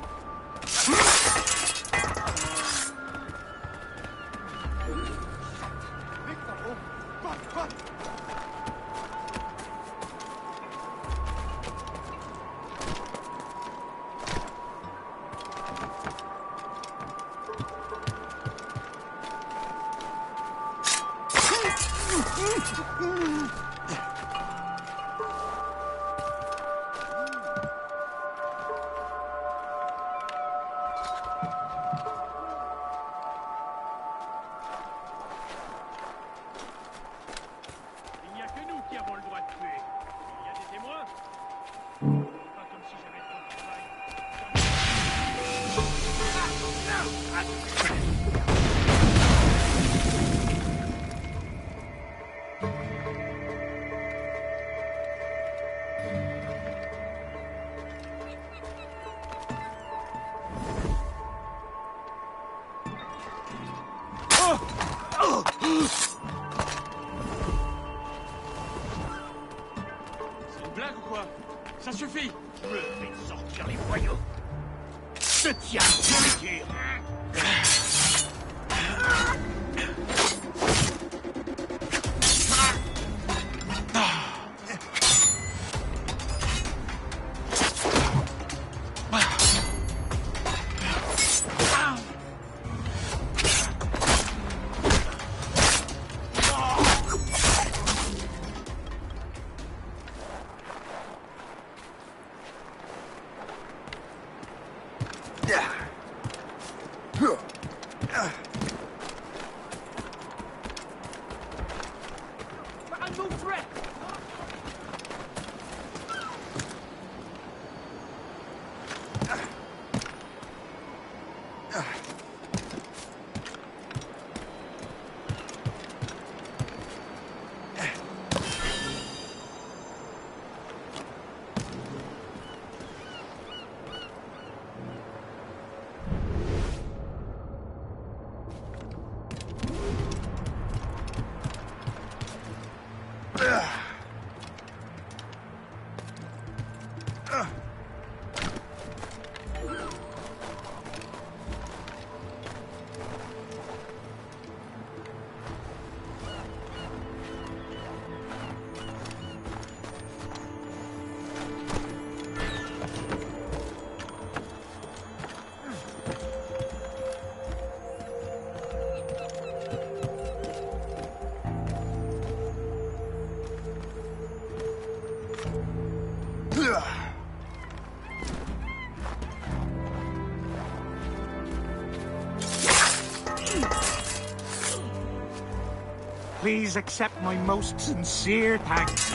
Il n'y a que nous qui avons le droit de tuer. Il y a des témoins? Pas comme si j'avais trop de travail. C'est une blague ou quoi? Ça suffit! Je vais sortir les voyous. Je tiens, je vais dire. Please accept my most sincere thanks.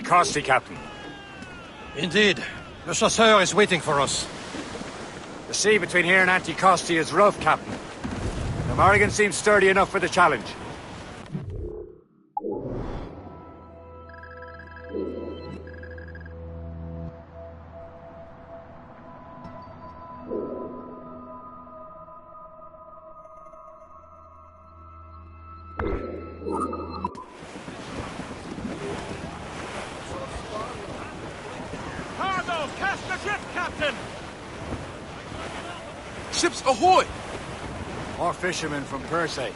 Costi, Captain. Indeed. Le Chasseur is waiting for us. The sea between here and Anticosti is rough, Captain. The Morrigan seems sturdy enough for the challenge. Cargo! Cast adrift, Captain! Ships ahoy! More fishermen from Persay.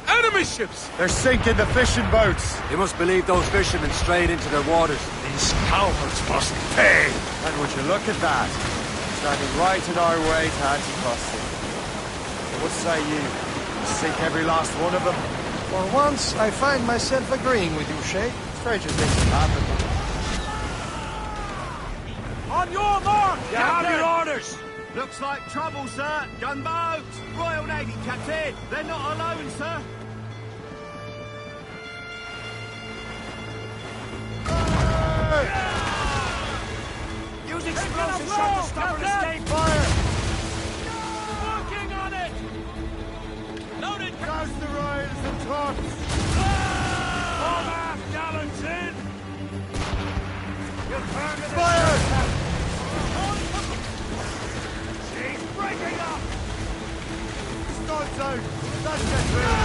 Enemy ships! They're sinking the fishing boats. You must believe those fishermen strayed into their waters. These cowards must pay! And would you look at that? Standing right in our way to Anticosti. What say you? Sink every last one of them? For once, I find myself agreeing with you, Shay. Stranger things have happened. On your mark! You have your orders! Looks like trouble, sir. Gunboat! Royal Navy, Captain. They're not alone, sir. Use explosive shot to stop an escape fire! Working on it! Loaded! Goes the royals and tops. All aft gallants in! You'll burn to the Fire! She's breaking up! Start zone. Let's get through.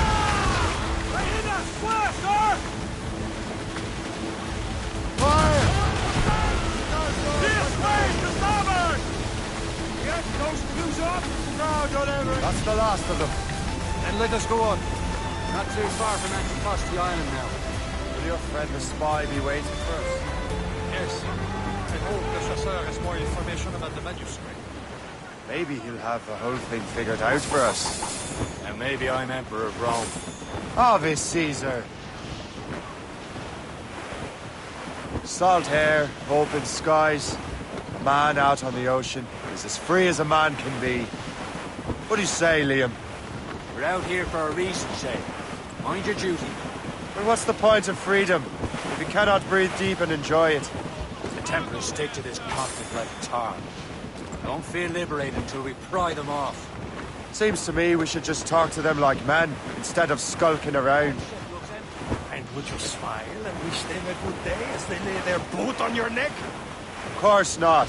They hit us! Square, sir! Fire! This way to starboard! Get those crews up! Crowd on every. That's the last of them. Then let us go on. Not too far from Anticosti Island now. Will your friend the spy be waiting for us? Yes. I hope Le Chasseur has more information about the manuscript. Maybe he'll have the whole thing figured out for us. And maybe I'm Emperor of Rome. Ave Caesar. Salt air, open skies. A man out on the ocean is as free as a man can be. What do you say, Liam? We're out here for a reason, Shay. Mind your duty. Well, what's the point of freedom if you cannot breathe deep and enjoy it? The Templars stick to this continent like tar. Don't feel liberated until we pry them off. Seems to me we should just talk to them like men, instead of skulking around. And would you smile and wish them a good day as they lay their boot on your neck? Of course not.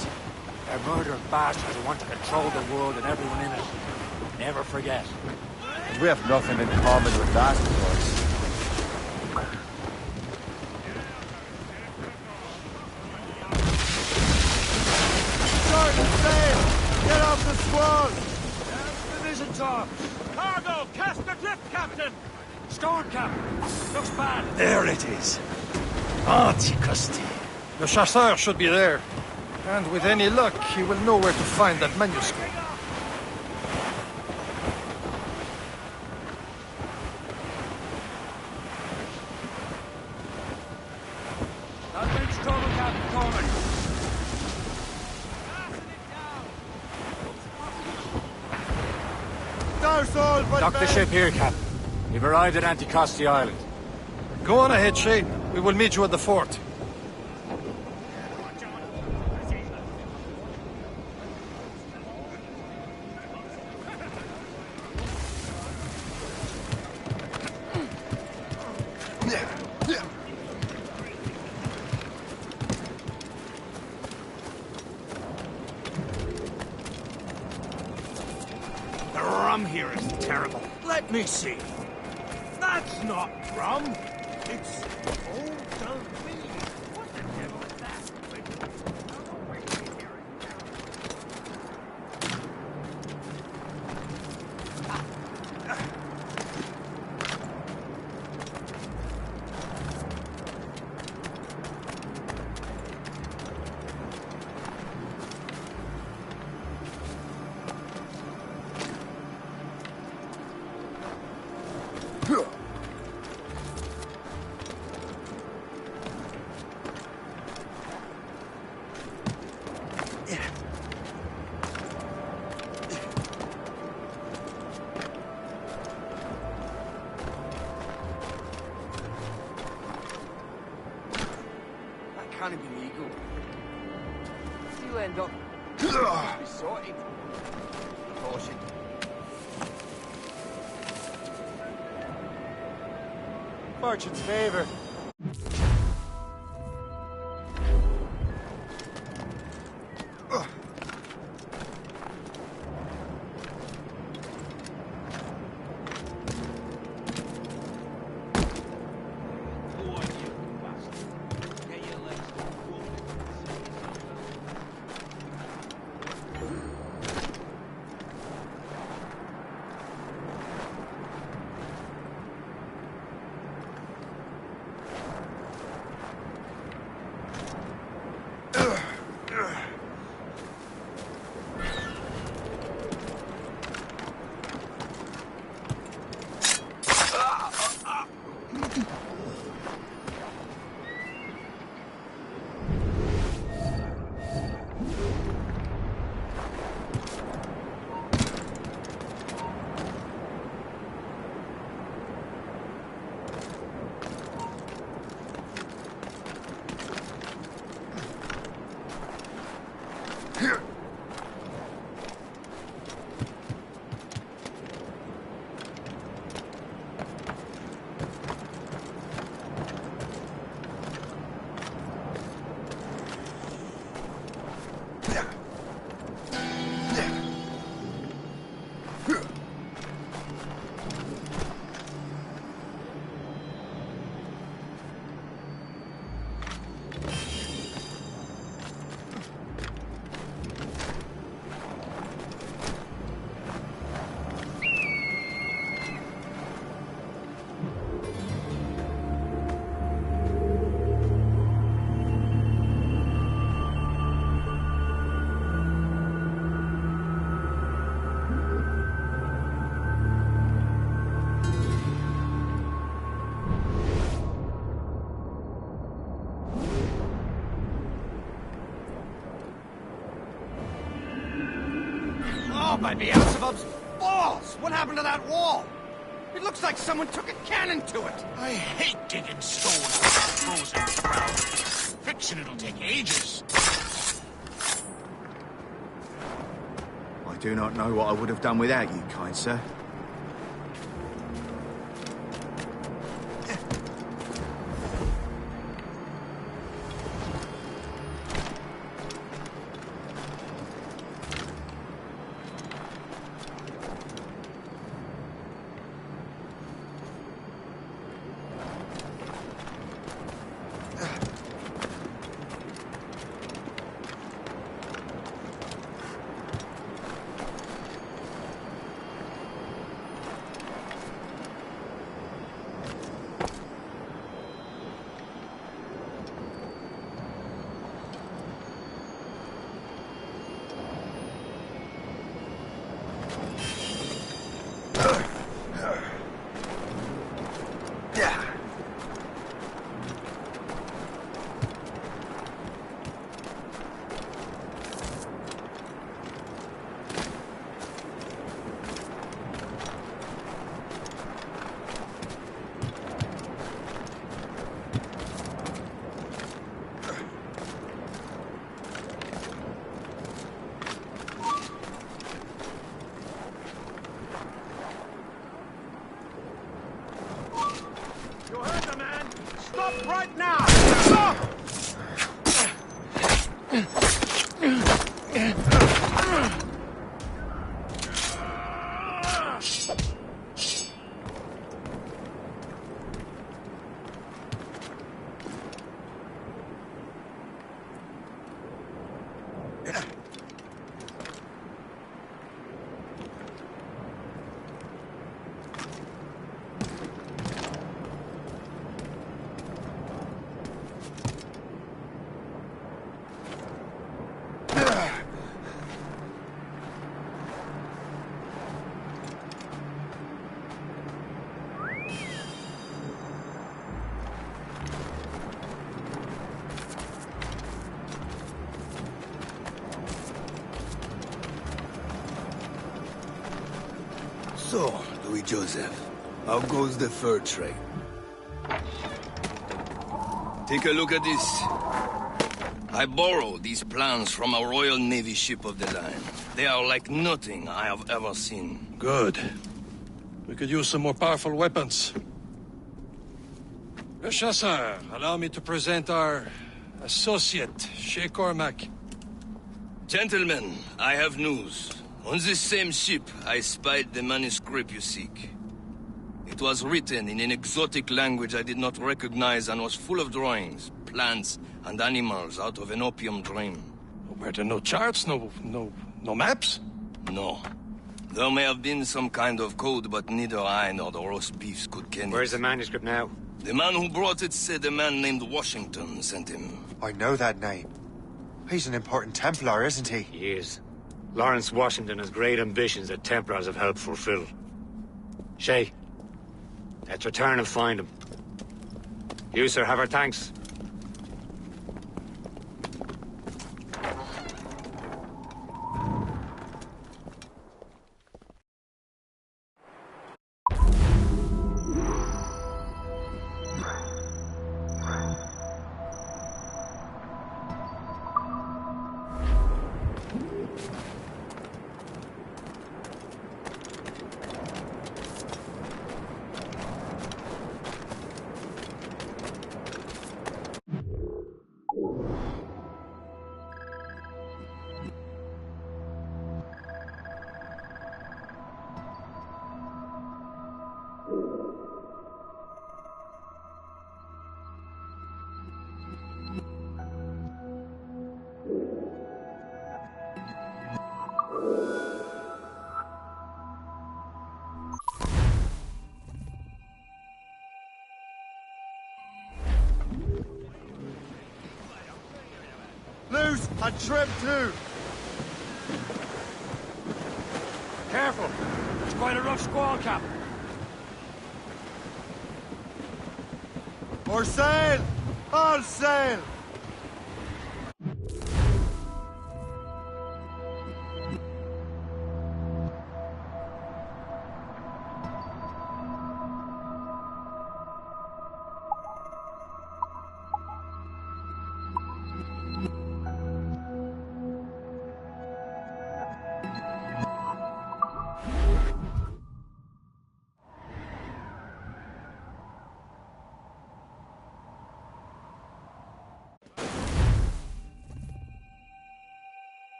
They're murdering bastards who want to control the world and everyone in it. Never forget. And we have nothing in common with that, of course. Get off the squall! Division top! Cargo! Cast adrift, Captain! Storm cap! Looks bad! There it is. Anticosti. Le Chasseur should be there. And with any luck, he will know where to find that manuscript. That big storm cap coming! Dock the ship here, Captain. We've arrived at Anticosti Island. Go on ahead, Shay. We will meet you at the fort. The rum here is terrible. Let me see. That's not rum. It's all done me. What the devil is that? Can't be legal. You'll end up be sorted. Caution. Fortune's favor. Oh, by Beelzebub's balls! What happened to that wall? It looks like someone took a cannon to it. I hate digging stone out of frozen ground. Fixing it'll take ages. I do not know what I would have done without you, kind sir. Stop right now! Stop! So, Louis Joseph, how goes the fur trade? Take a look at this. I borrowed these plans from a Royal Navy ship of the line. They are like nothing I have ever seen. Good. We could use some more powerful weapons. Le Chasseur, allow me to present our associate, Shay Cormac. Gentlemen, I have news. On this same ship, I spied the manuscript you seek. It was written in an exotic language I did not recognize and was full of drawings, plants, and animals out of an opium dream. Were there no charts, no maps? No. There may have been some kind of code, but neither I nor the roast beefs could ken it. Where's the manuscript now? The man who brought it said a man named Washington sent him. I know that name. He's an important Templar, isn't he? He is. Lawrence Washington has great ambitions that Templars have helped fulfill. Shay, let's return and find him. You, sir, have our thanks. Loose and trim too. Careful! It's quite a rough squall, Cap. More sail! All sail!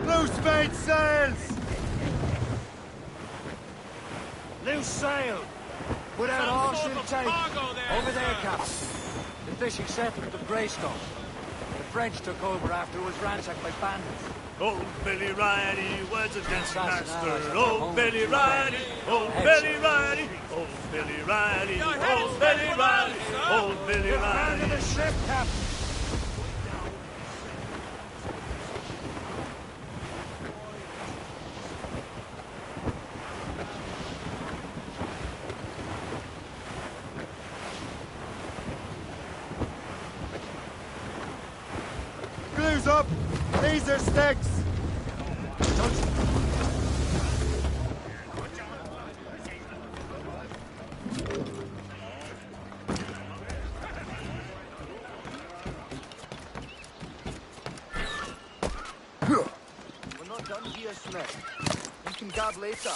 Loose main sails! Loose sail! Without all she'll take. Over there, Captain. The fishing settlement of Greystone. The French took over after it was ransacked by bandits. Old Billy Riley was a dancing master. Old Billy Riley, old Billy Riley, old Billy Riley, old Billy Riley, old Billy Riley. Hand of the ship, Captain. Glue's up! These are sticks! later.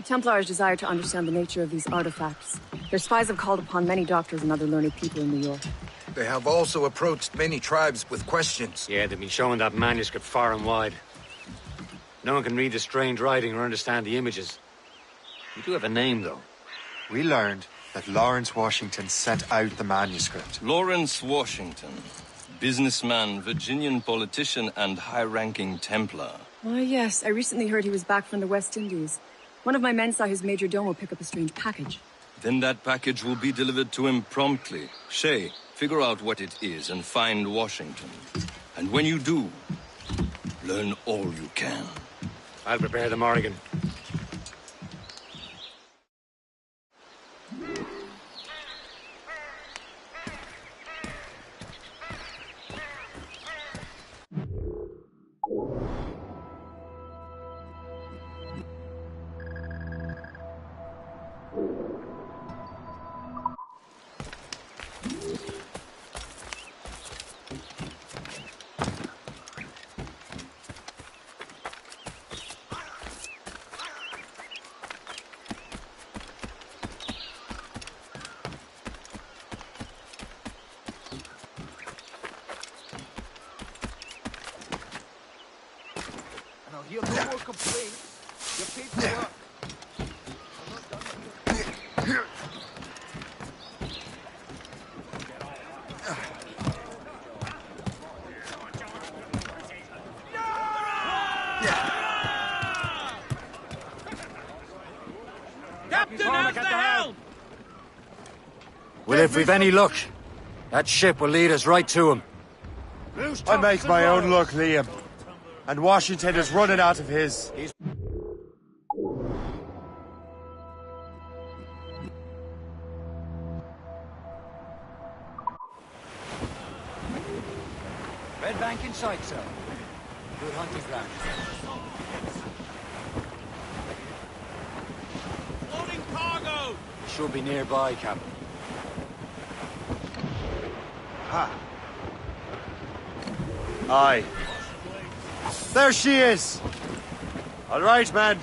Templars desire to understand the nature of these artifacts. Their spies have called upon many doctors and other learned people in New York. They have also approached many tribes with questions. Yeah, they've been showing that manuscript far and wide. No one can read the strange writing or understand the images. You do have a name, though. We learned that Lawrence Washington sent out the manuscript. Lawrence Washington. Businessman, Virginian politician, and high-ranking Templar. Ah, yes. I recently heard he was back from the West Indies. One of my men saw his major domo pick up a strange package. Then that package will be delivered to him promptly. Shay, figure out what it is and find Washington. And when you do, learn all you can. I'll prepare the Morrigan. He'll no more complain. You're paid for work. Captain, at the helm! Well, if we've any luck, that ship will lead us right to him. I make my own luck, Liam. And Washington is running out of his. Red bank in sight, sir. Good hunting ground. Loading cargo! Should be nearby, Captain. Ha! Aye. There she is! All right, man.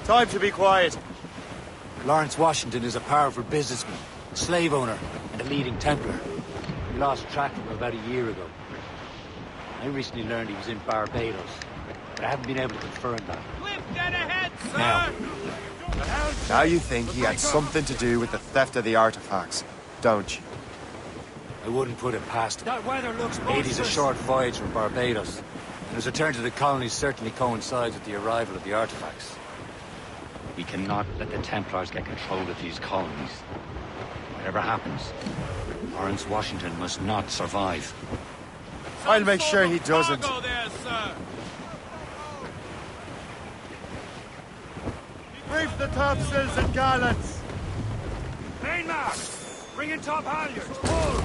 Time to be quiet. Lawrence Washington is a powerful businessman, slave owner, and a leading Templar. We lost track of him about a year ago. I recently learned he was in Barbados, but I haven't been able to confirm that. Cliff, dead ahead, sir! Now you think he had something to do with the theft of the artifacts, don't you? I wouldn't put it past him. That weather looks 80's a short voyage from Barbados, and his return to the colonies certainly coincides with the arrival of the artifacts. We cannot let the Templars get control of these colonies. Whatever happens, Lawrence Washington must not survive. I'll make sure he doesn't. There, sir. Reef the topsails and gallants! Mainmast! Bring in top halyards! Pull!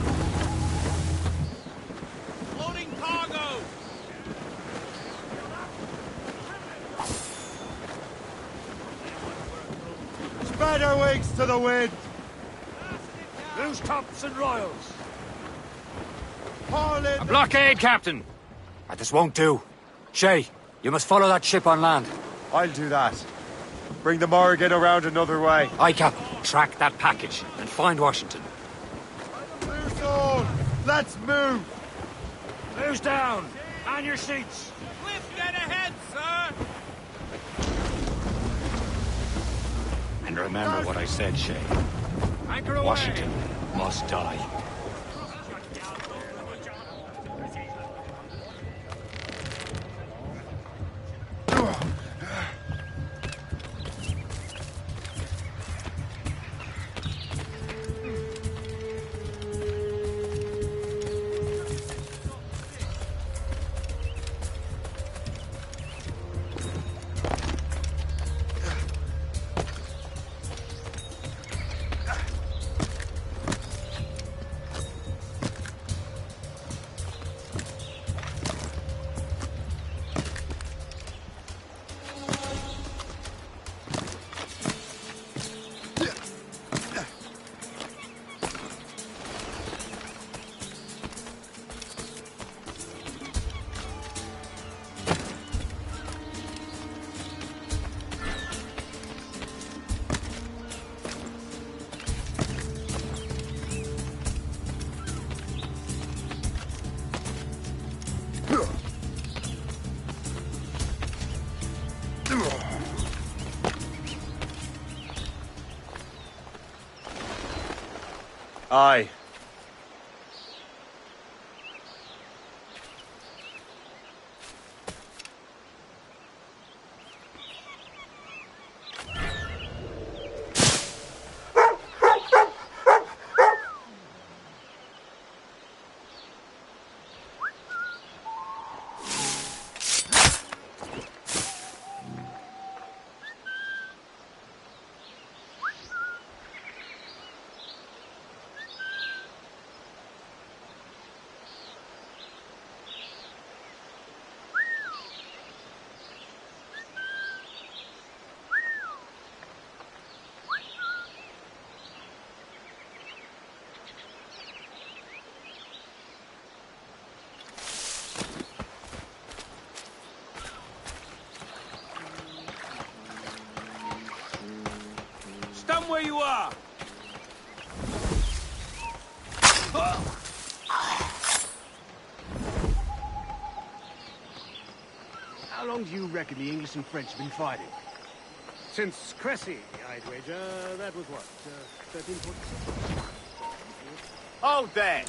Loading cargo! Spread our wings to the wind! Loose tops and royals! Haul in A blockade, Captain! This won't do. Shay, you must follow that ship on land. I'll do that. Bring the Morrigan around another way. Aye, Captain. Track that package and find Washington. Loose all! Let's move! Loose down! On your seats! Cliff, get ahead, sir! And remember what I said, Shay. Anchor away! Washington must die. Aye. Stand where you are! How long do you reckon the English and French have been fighting? Since Cressy, I'd wager. That was what, 1346? Hold there!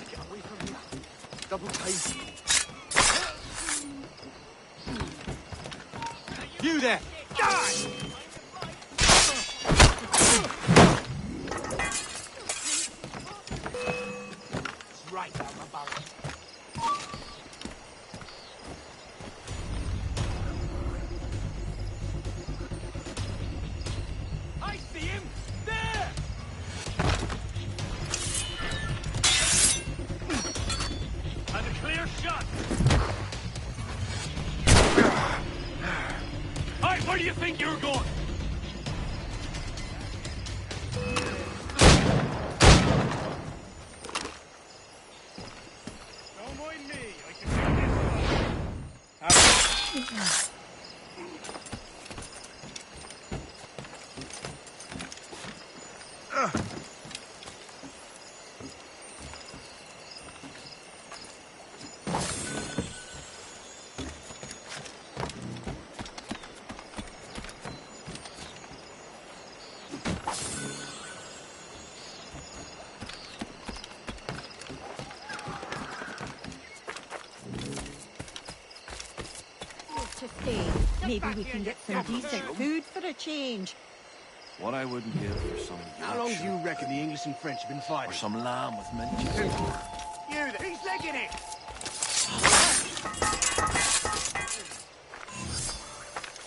Get away from here. Double pace. You there! Die! Right down my barrel. I see him! There! And a clear shot! Hey, where do you think you're going? Don't mind me, I can do this. To stay. Maybe we can get some decent food for a change. What I wouldn't give for some... How long do you reckon the English and French have been fighting? Or some lamb with mint cheese? You there! He's legging it!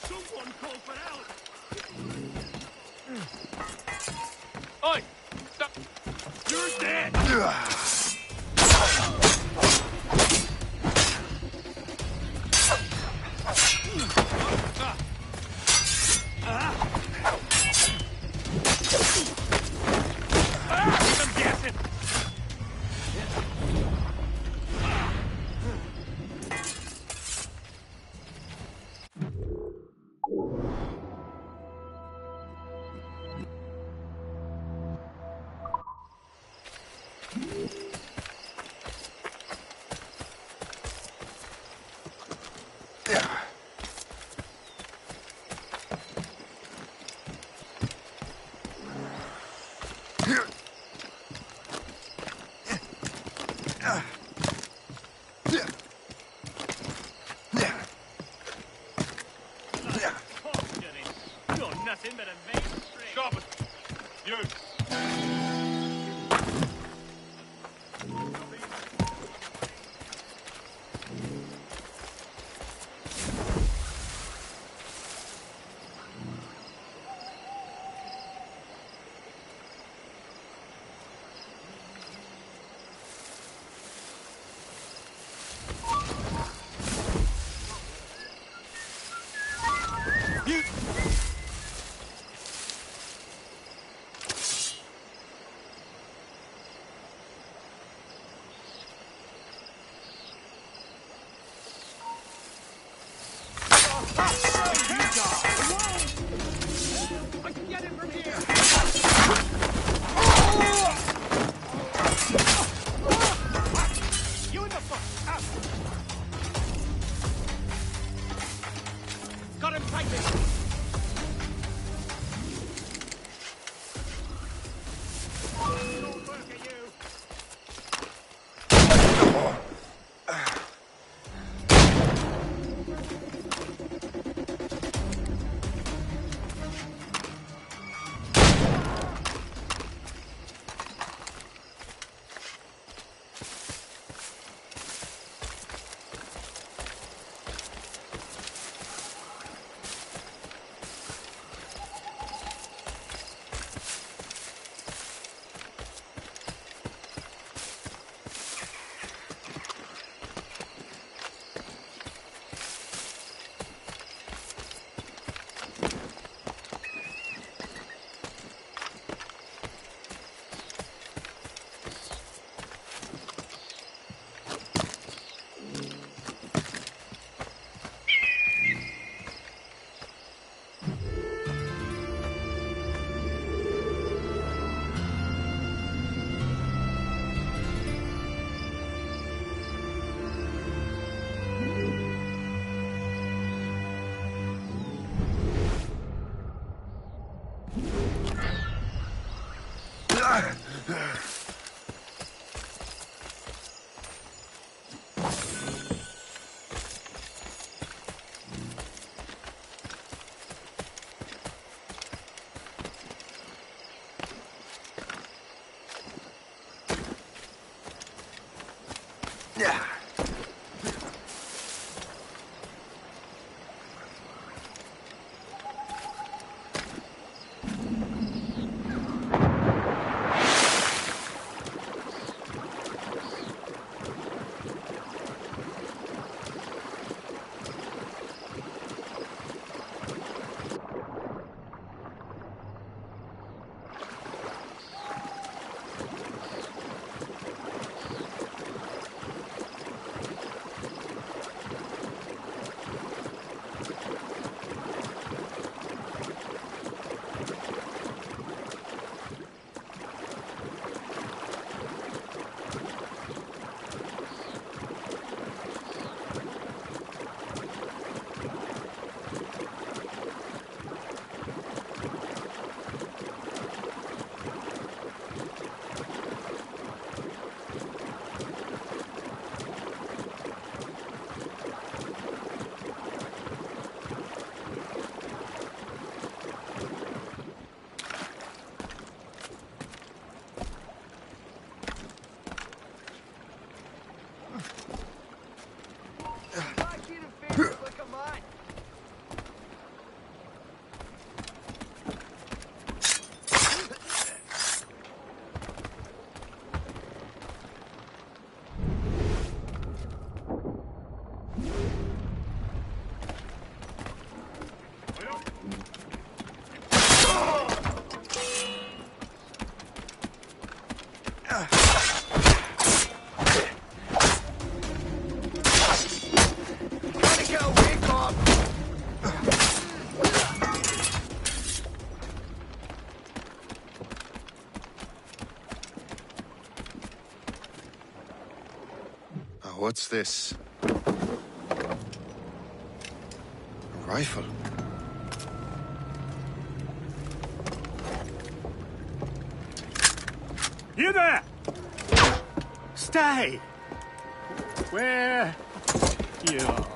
Someone call for help! Oi! Stop! You're dead! I'm guessing! nothing but a vain trick. Stop it! You! I can get him from here. You in the foot. Out. Got him tightly. Don't work at you. What's this? A rifle. You there! Stay! Where you are.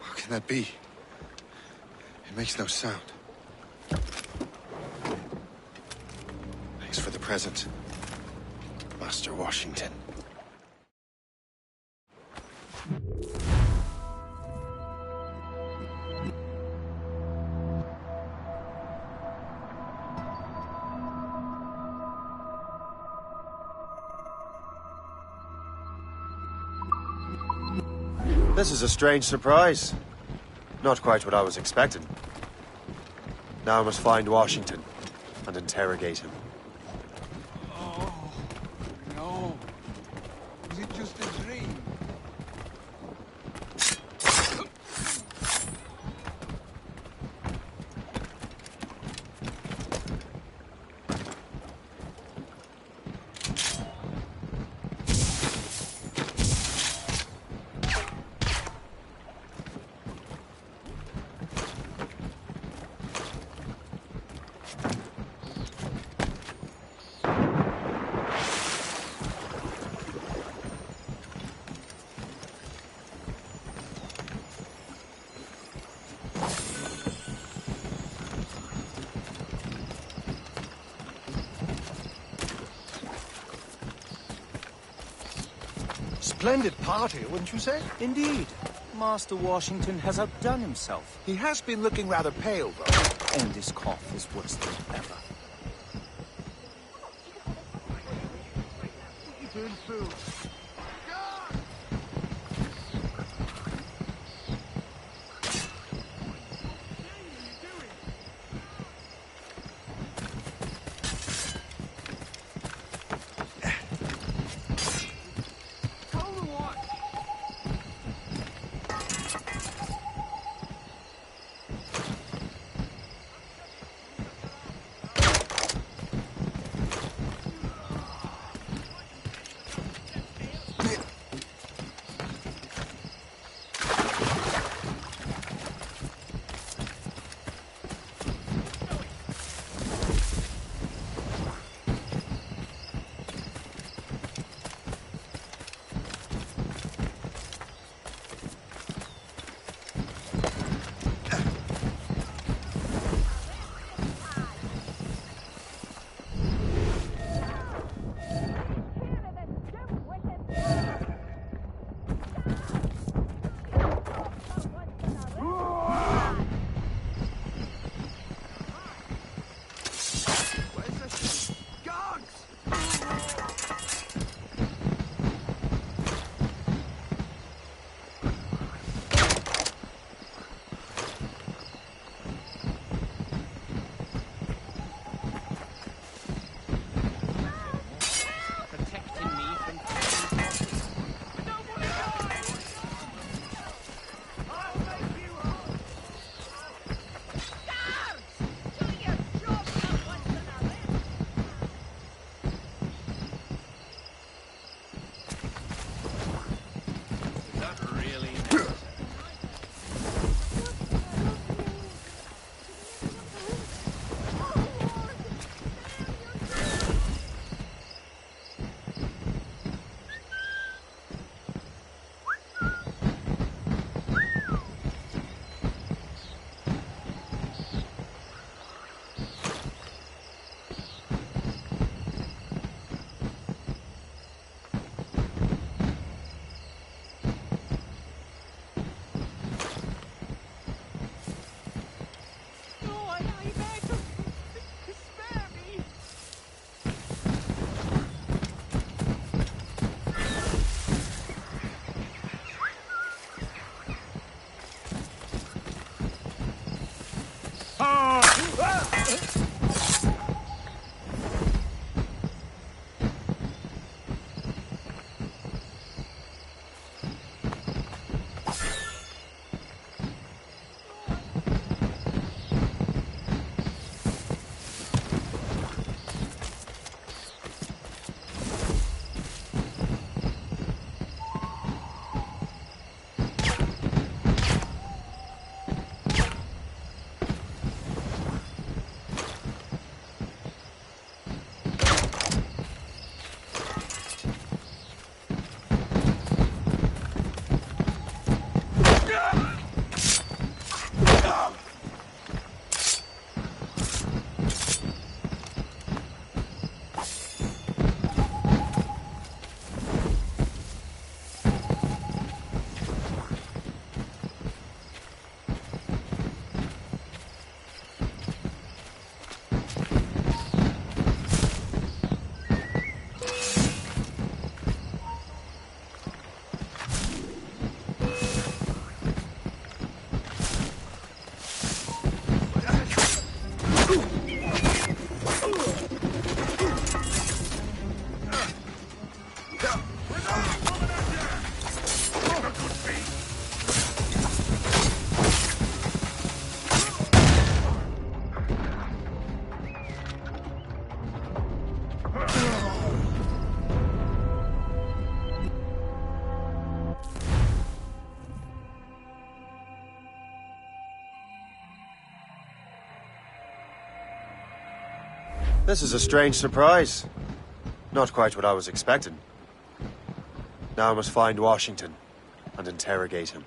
How can that be? It makes no sound. Thanks for the present, Master Washington. This is a strange surprise. Not quite what I was expecting. Now I must find Washington and interrogate him. Oh, no. Was it just a dream? Splendid party, wouldn't you say? Indeed. Master Washington has outdone himself. He has been looking rather pale, though. And his cough is worse than ever. This is a strange surprise. Not quite what I was expecting. Now I must find Washington and interrogate him.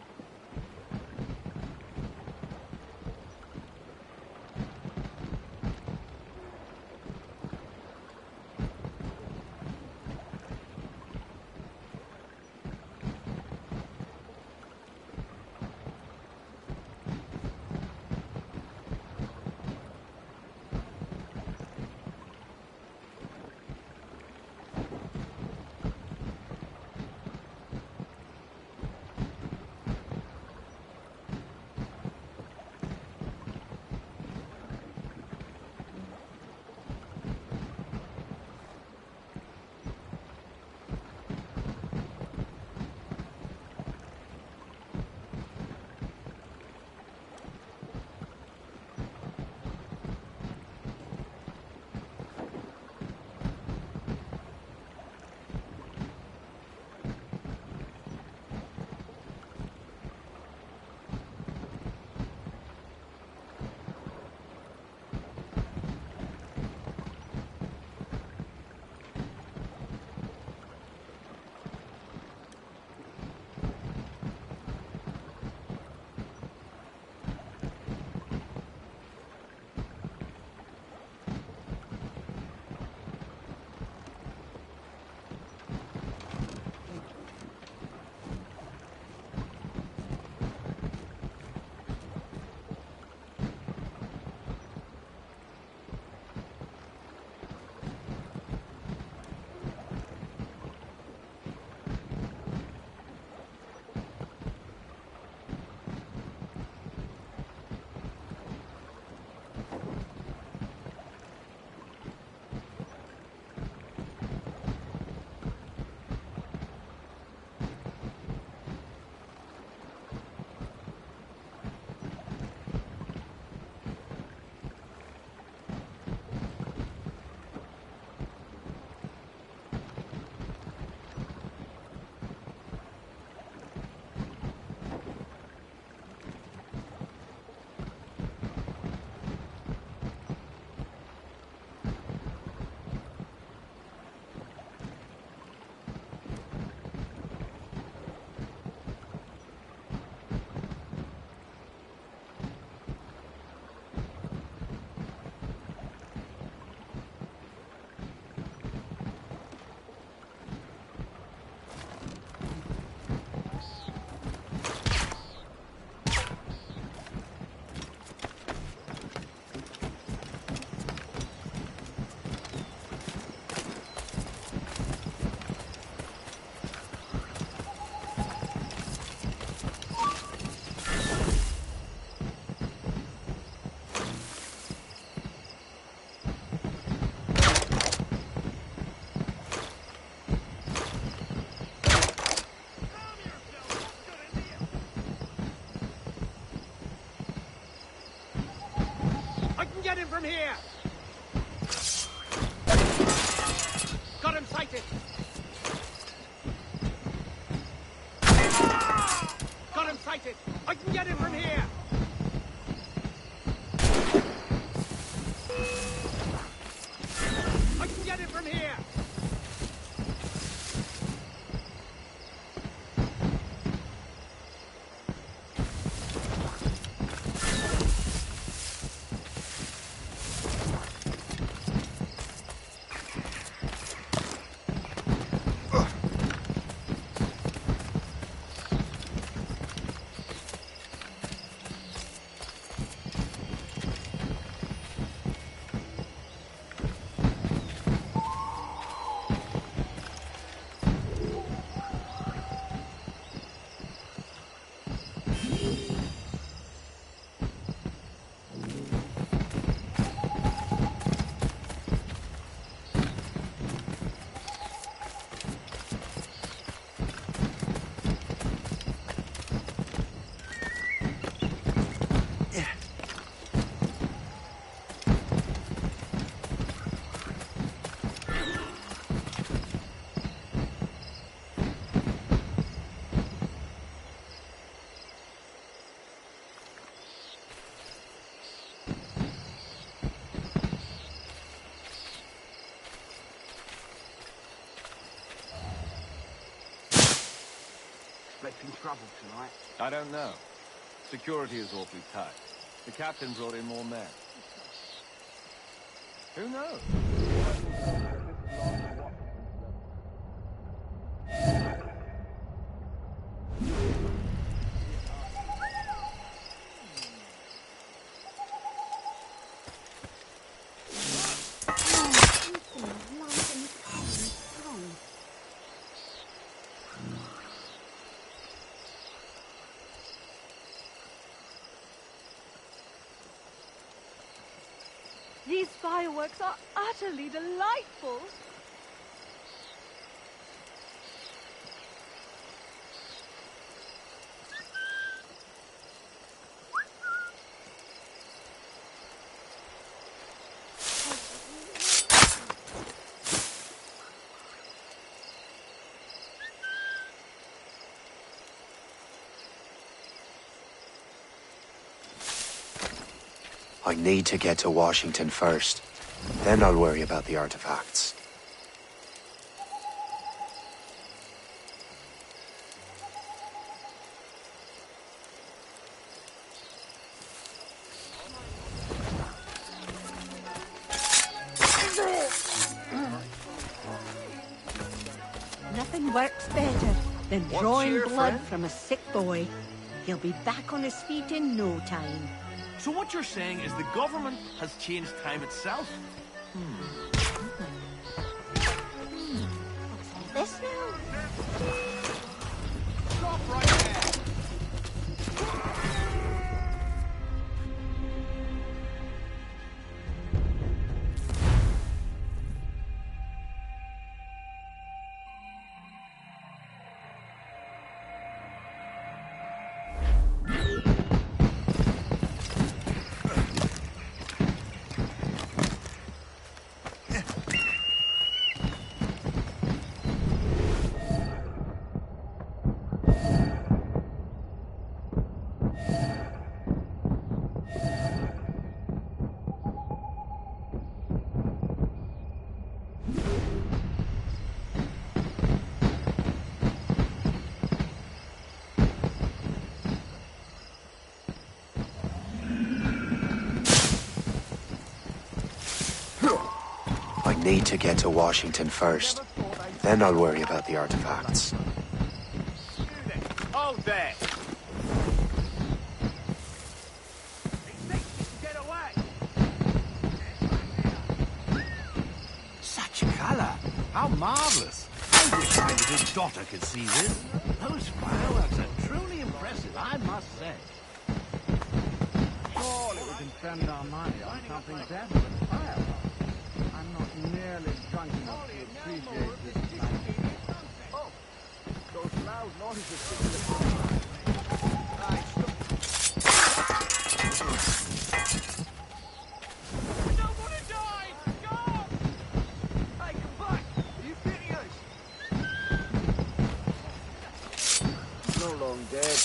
Get him from here! Got him sighted! Got him sighted! I can get him from here! I can get him from here! in trouble tonight? I don't know. Security is awfully tight. The captain brought in more men. Who knows? These fireworks are utterly delightful. I need to get to Washington first. Then I'll worry about the artifacts. Nothing works better than drawing blood from a sick boy. He'll be back on his feet in no time. So what you're saying is the government has changed time itself? This now? Stop right there! I need to get to Washington first. Then I'll worry about the artifacts. Hold there! Get away! Such colour! How marvellous! I wish my little daughter could see this. Those fireworks are truly impressive, I must say. Surely we can spend our money on something better than fireworks. I'm not nearly drunk enough to appreciate this night. Oh, those loud noises sticking to the I don't want to die! Go! Hey, come back! Are you kidding us? No long dead.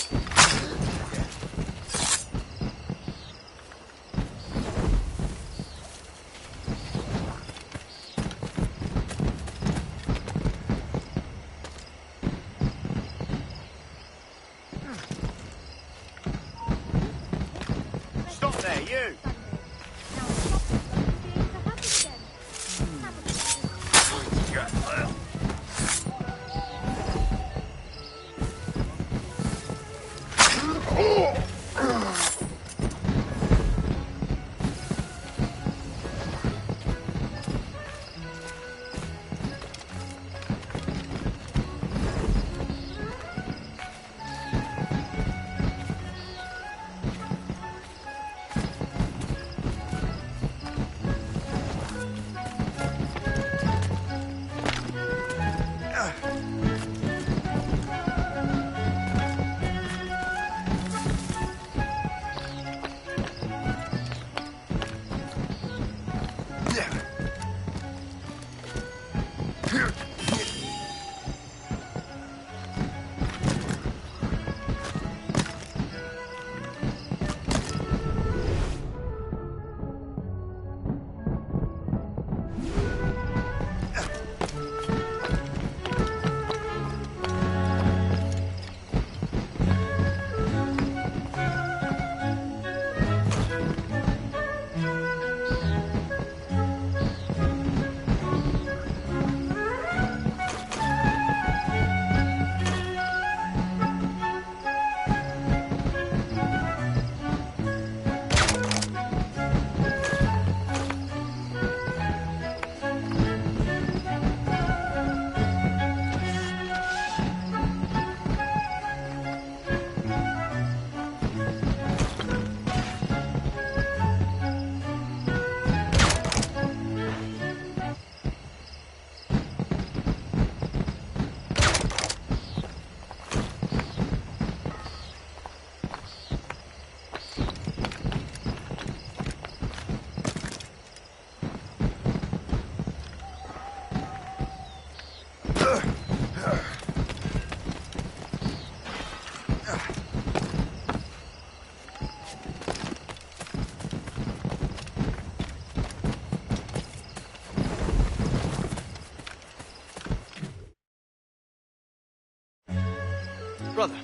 Brother,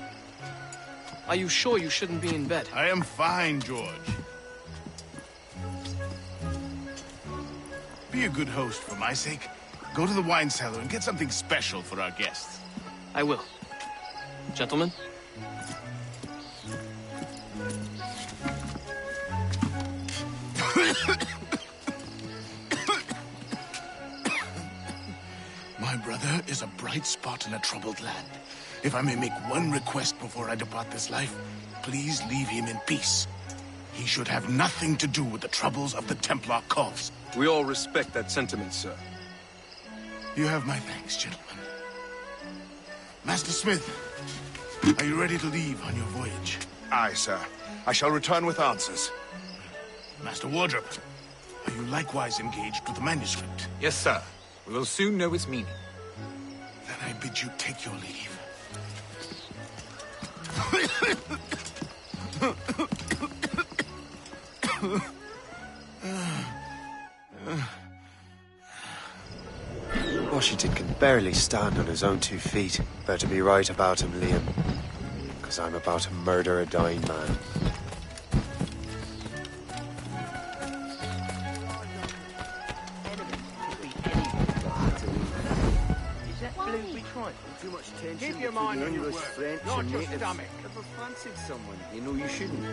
are you sure you shouldn't be in bed? I am fine, George. Be a good host for my sake. Go to the wine cellar and get something special for our guests. I will. Gentlemen? My brother is a bright spot in a troubled land. If I may make one request before I depart this life, please leave him in peace. He should have nothing to do with the troubles of the Templar cause. We all respect that sentiment, sir. You have my thanks, gentlemen. Master Smith, are you ready to leave on your voyage? Aye, sir. I shall return with answers. Master Wardrop, are you likewise engaged with the manuscript? Yes, sir. We will soon know its meaning. Then I bid you take your leave. Washington can barely stand on his own 2 feet. Better be right about him, Liam. Because I'm about to murder a dying man. Too much tension Keep your between mind the on your English, work, French, not and your natives. stomach. If I fancied someone, you know you shouldn't.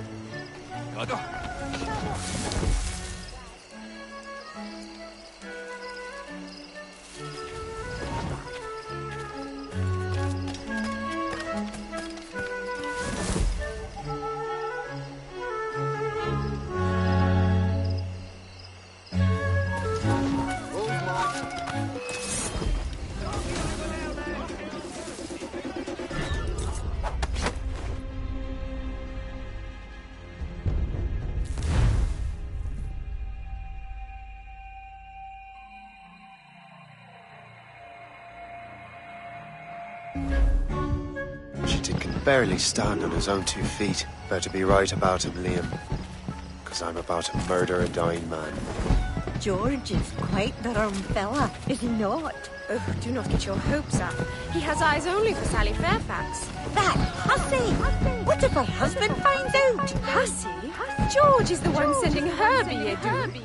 Washington can barely stand on his own 2 feet. Better be right about him, Liam. Because I'm about to murder a dying man. George is quite the rum fella, is he not? Oh, do not get your hopes up. He has eyes only for Sally Fairfax. That hussy! What if her husband finds out? Hussy? George is the one sending her billet-doux.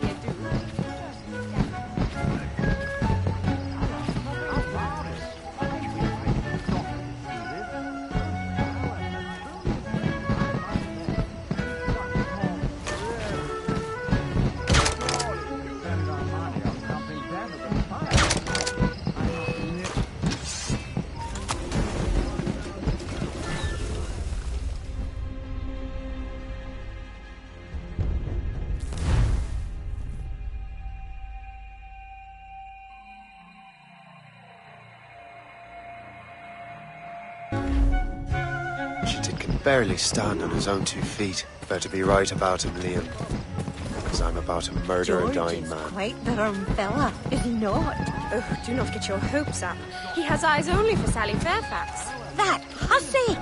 Washington can barely stand on his own 2 feet. Better be right about him, Liam. Because I'm about to murder a dying man. George is quite the rum fella, is he not? Oh, do not get your hopes up. He has eyes only for Sally Fairfax. That hussy!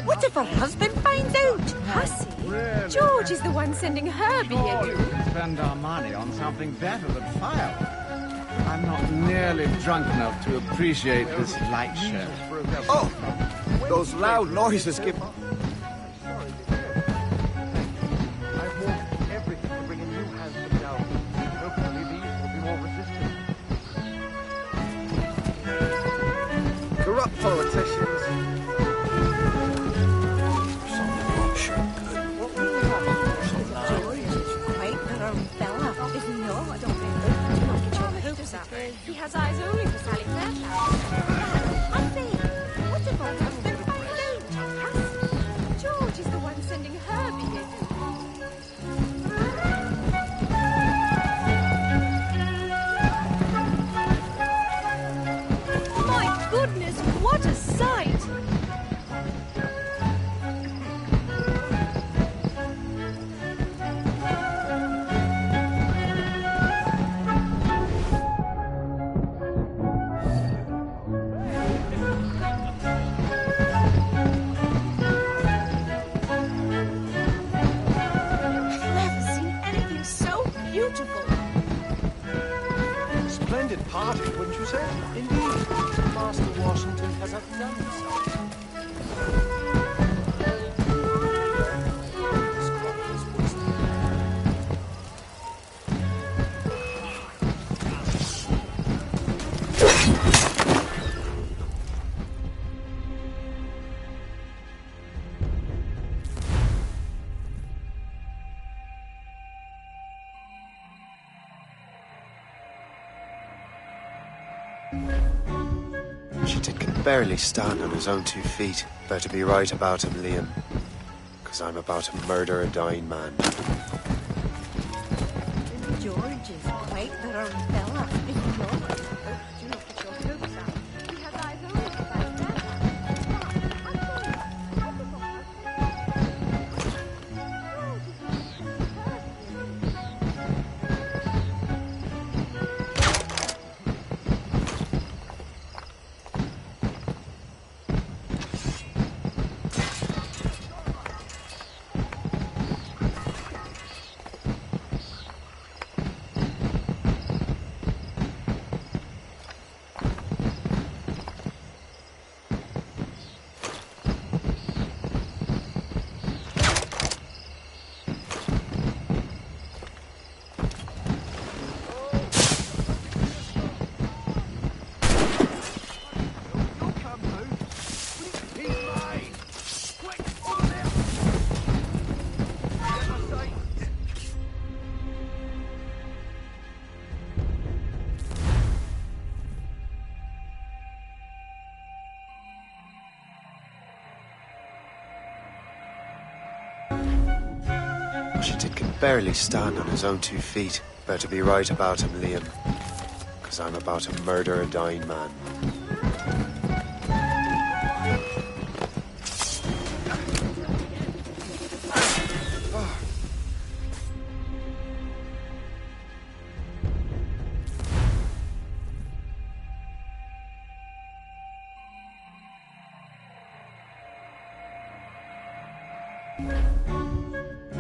What if her husband finds out? Hussy? Really? George is the one sending her billet-doux. We can spend our money on something better than fireworks. I'm not nearly drunk enough to appreciate this light show. Oh! Those loud noises give... I've walked everything to bring a new husband down. Hopefully these will be more resistant. Corrupt politicians. George is quite the rum fella, is he not? Do not get your hopes up. He has eyes only for Sally Fairfax. Hussy! What if her husband finds out? George is the one sending her billet-doux. My goodness, what a sight! I've never seen anything so beautiful. Splendid party, wouldn't you say? Indeed. Master Washington has outdone himself. Washington can barely stand on his own 2 feet. Better be right about him, Liam. Because I'm about to murder a dying man. George is quite the wrong fella. If you know it. Do not put your hopes up. He has eyes only for that. Washington can barely stand on his own 2 feet. Better be right about him, Liam. Because I'm about to murder a dying man.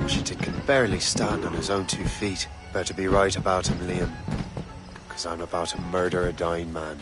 Washington can barely stand on his own 2 feet. Better be right about him, Liam. Because I'm about to murder a dying man.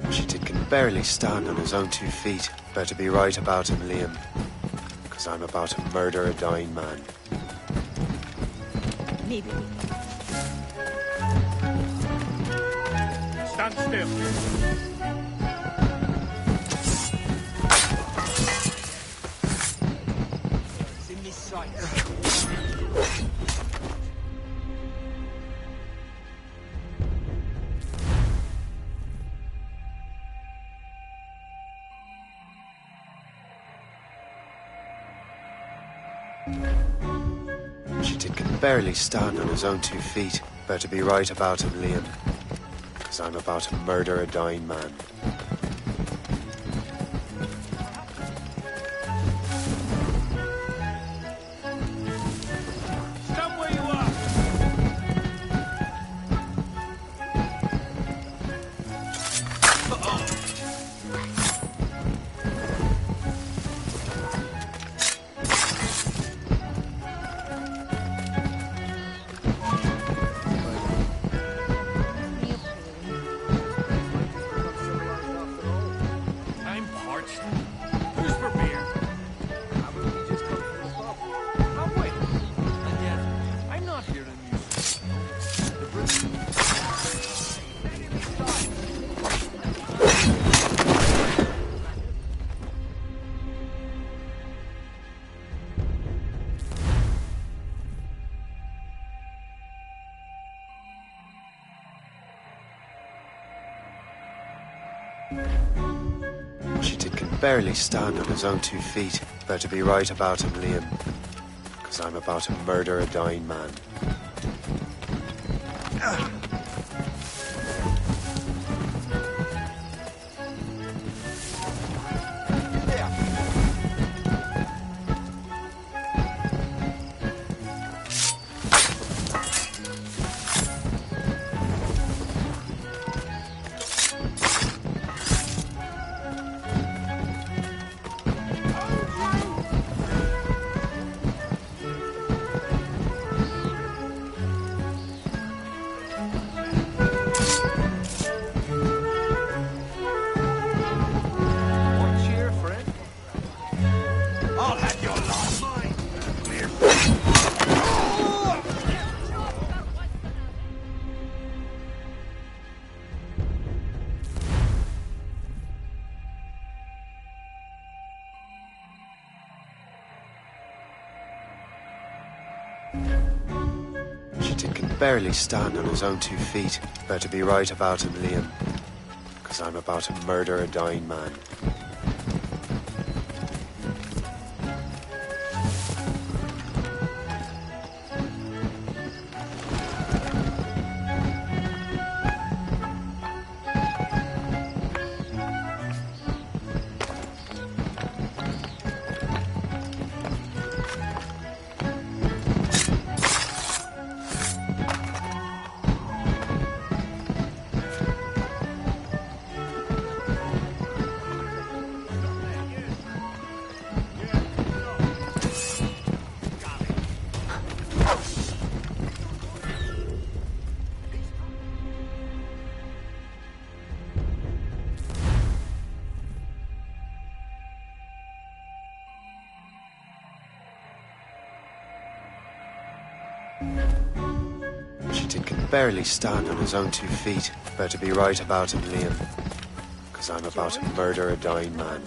Washington can barely stand on his own 2 feet. Better be right about him, Liam. Because I'm about to murder a dying man. Maybe. Stand still. It's in this sight. Washington can barely stand on his own 2 feet. Better be right about him, Liam. Because I'm about to murder a dying man. Stand where you are. I'm parched. Who's for beer? Haven't we just come from the pub? I'll wait. And yet, I'm not here to amuse Washington can barely stand on his own 2 feet. Better be right about him, Liam. Because I'm about to murder a dying man. Chitin can barely stand on his own 2 feet. Better be right about him, Liam. Because I'm about to murder a dying man. Chitin can barely stand on his own 2 feet. Better be right about him, Liam. Because I'm about to murder a dying man.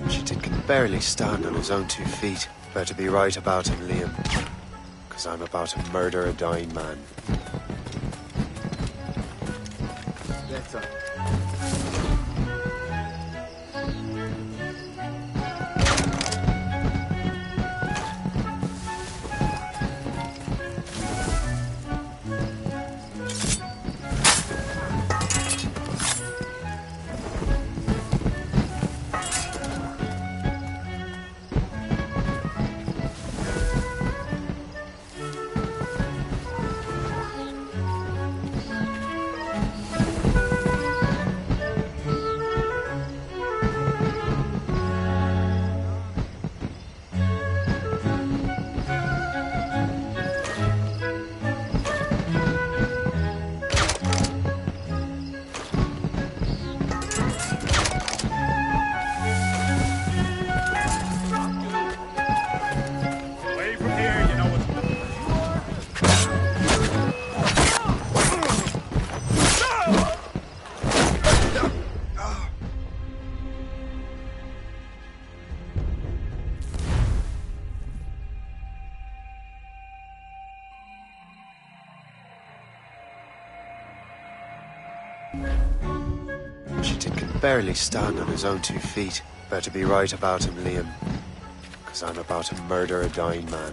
Chitin can barely stand on his own 2 feet. Better be right about him, Liam. Because I'm about to murder a dying man. Better. Chitin can barely stand on his own 2 feet. Better be right about him, Liam. Because I'm about to murder a dying man.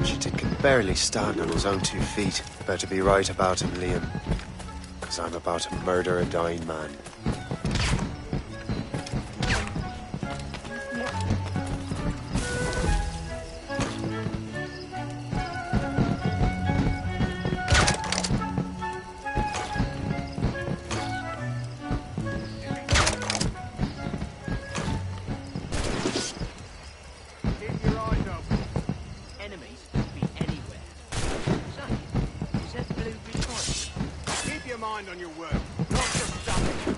Chitin can barely stand on his own 2 feet. Better be right about him, Liam. Because I'm about to murder a dying man. On your work, not just stopping.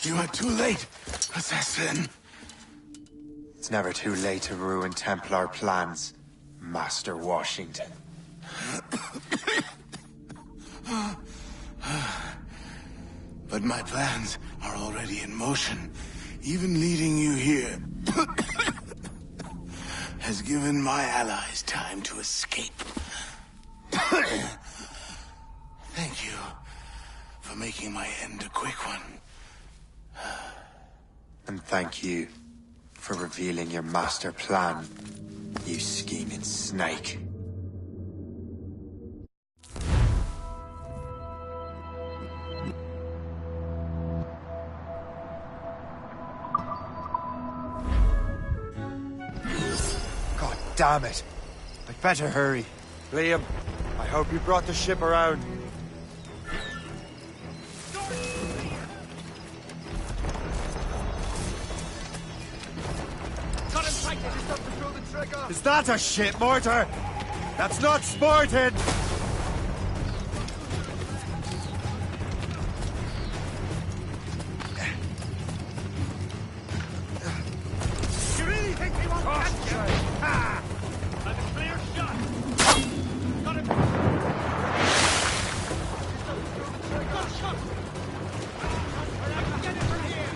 You are too late, assassin. It's never too late to ruin Templar plans, Master Washington. But my plans are already in motion. Even leading you here has given my allies time to escape. Thank you for making my end a quick one. And thank you for revealing your master plan, you scheming snake. God damn it. I'd better hurry. Liam, I hope you brought the ship around. Is that a ship mortar? That's not sporting! You really think he won't catch you? Ha! That's a clear shot. Got him. Good shot. I can get it from here.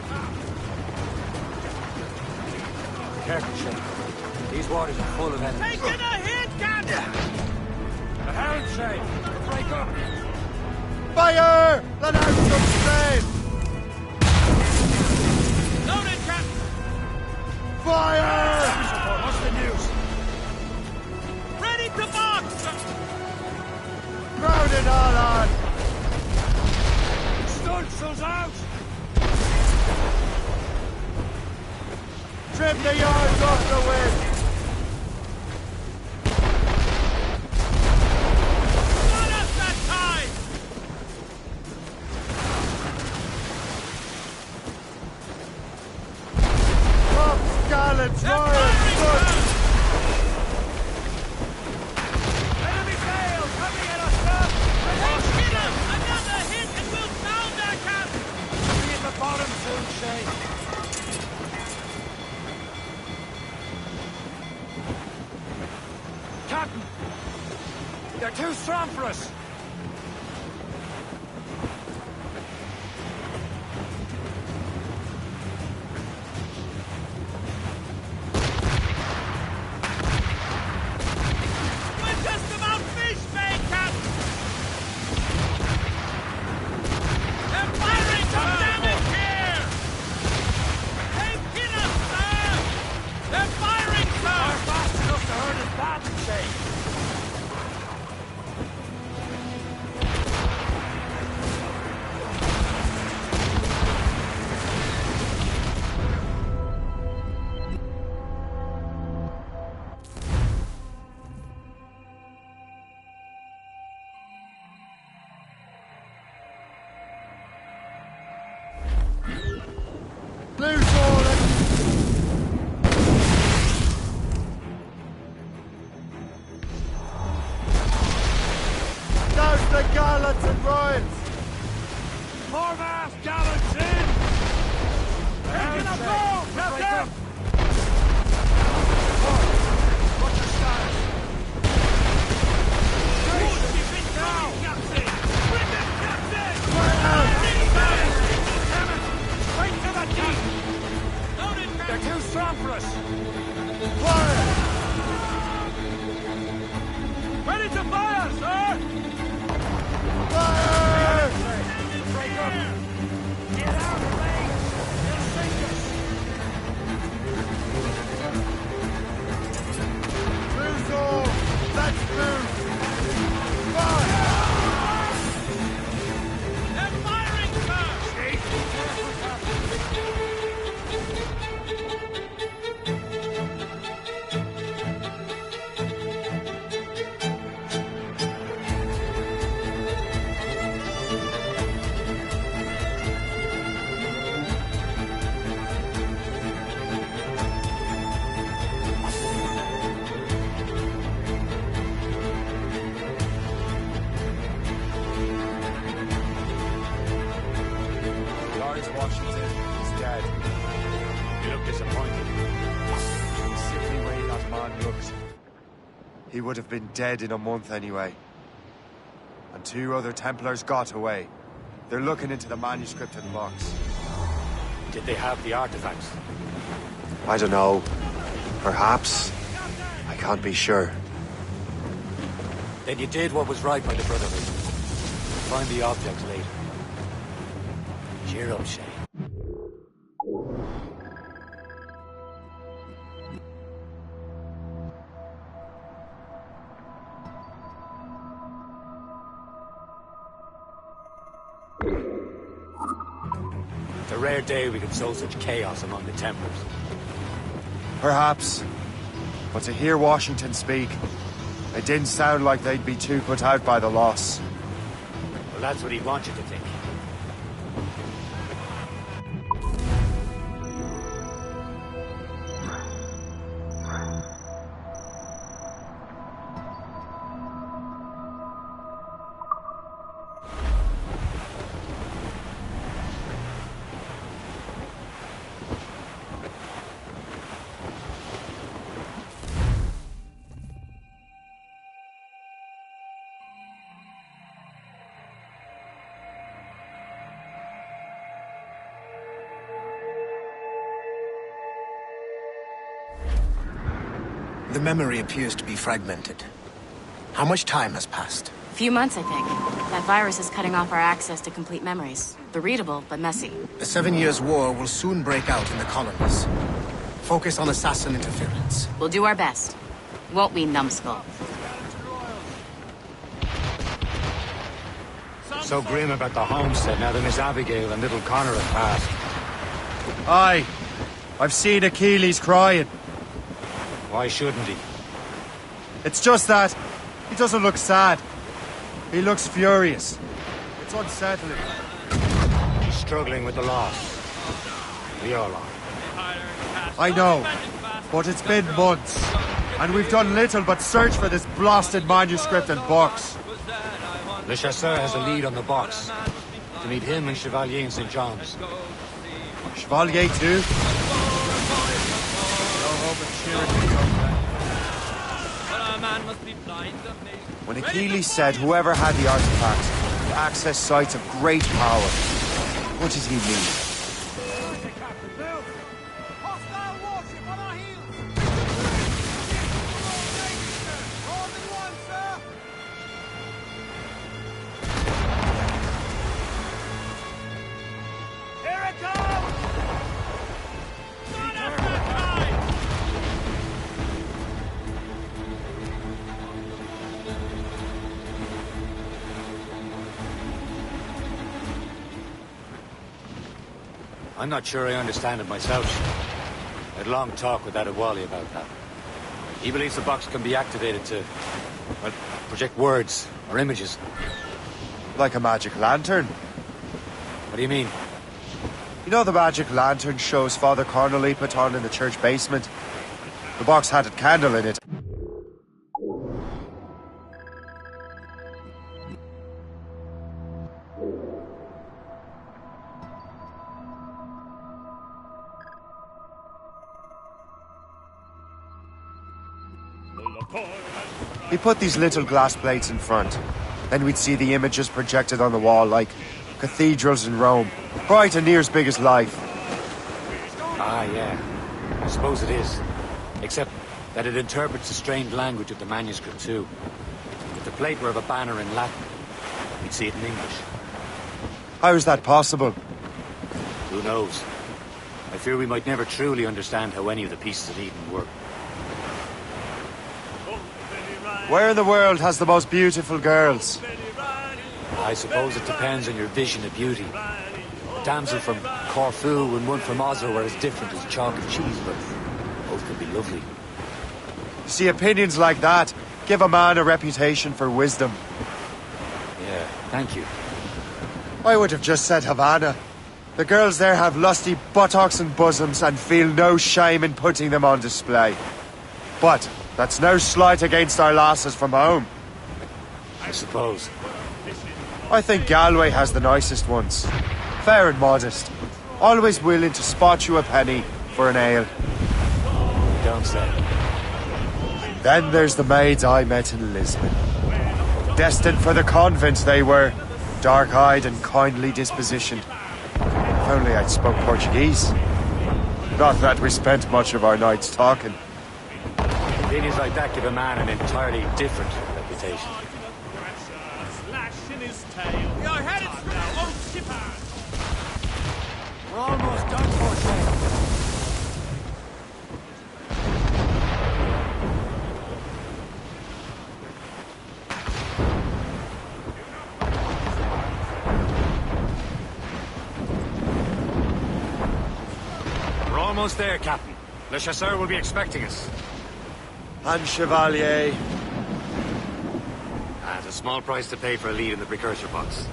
Careful, Shane. These waters are full of enemies. Taking a hit, Captain! The helm, Shane! Break up! Fire! Let out some steam! Loaded, Captain! Fire! What's the news? Ready to box! Crowd it all on! Stunsails out! Trim the yards off the wind! Got us that time! Top gallants, royals, good! Enemy sail coming at us, sir! Hit him! Another hit and we'll down their captain! Be at the bottom soon, Shane. Captain! They're too strong for us! We're just about fish bait, Captain! They're firing some damage here! They've hit us, sir! They're firing, sir! They're fast enough to hurt us badly, Shane. Loose order! Douse the gallants and royals! Foremast gallants in! Taking a blow, Captain! What's your status? Keep it down, Captain! Bring it, Captain! Straight to the deep! Loaded, They're Captain! too strong for us! Fire! Ready to fire, sir! Fire! Break up! Get out of the way! They'll sink us! Loose all! Let's move! Fire! They're firing, sir! Lawrence Washington is dead. You look disappointed. The sickly way that man looks. He would have been dead in a month anyway. And 2 other Templars got away. They're looking into the manuscript in the box. Did they have the artifacts? I don't know. Perhaps. I can't be sure. Then you did what was right by the Brotherhood. Find the objects later. Cheer up, Shay. It's a rare day we can sow such chaos among the Templars. Perhaps. But to hear Washington speak, it didn't sound like they'd be too put out by the loss. Well, that's what he'd want you to think. The memory appears to be fragmented. How much time has passed? A few months, I think. That virus is cutting off our access to complete memories. They're readable, but messy. The 7 Years' War will soon break out in the colonies. Focus on assassin interference. We'll do our best. Won't we, numbskull? So grim about the homestead now that Miss Abigail and little Connor have passed. Aye. I've seen Achilles crying. Why shouldn't he? It's just that he doesn't look sad. He looks furious. It's unsettling. He's struggling with the loss. We all are. I know, but it's been months, and we've done little but search for this blasted manuscript and box. Le Chasseur has a lead on the box. To meet him and Chevalier in St. John's. Chevalier too? When Achilles said whoever had the artifact could access sites of great power, what did he mean? I'm not sure I understand it myself. I had a long talk with Adewale about that. He believes the box can be activated to, well, project words or images. Like a magic lantern? What do you mean? You know the magic lantern shows Father Connolly put on in the church basement? The box had a candle in it. He put these little glass plates in front. Then we'd see the images projected on the wall like cathedrals in Rome. Bright and near as big as life. Ah, yeah. I suppose it is. Except that it interprets the strange language of the manuscript too. If the plate were of a banner in Latin, we'd see it in English. How is that possible? Who knows? I fear we might never truly understand how any of the pieces of Eden work. Where in the world has the most beautiful girls? I suppose it depends on your vision of beauty. A damsel from Corfu and one from Oslo are as different as chalk and cheese, but both could be lovely. You see, opinions like that give a man a reputation for wisdom. Yeah, thank you. I would have just said Havana. The girls there have lusty buttocks and bosoms and feel no shame in putting them on display. But that's no slight against our lasses from home. I suppose. I think Galway has the nicest ones. Fair and modest. Always willing to spot you a penny for an ale. Don't say. Then there's the maids I met in Lisbon. Destined for the convent they were. Dark-eyed and kindly dispositioned. If only I'd spoke Portuguese. Not that we spent much of our nights talking. Opinions like that give a man an entirely different reputation. Slash in his tail. You're headed now, old skipper! We're almost done for, Shane. We're almost there, Captain. Le Chasseur will be expecting us. And Chevalier. At a small price to pay for a lead in the precursor box.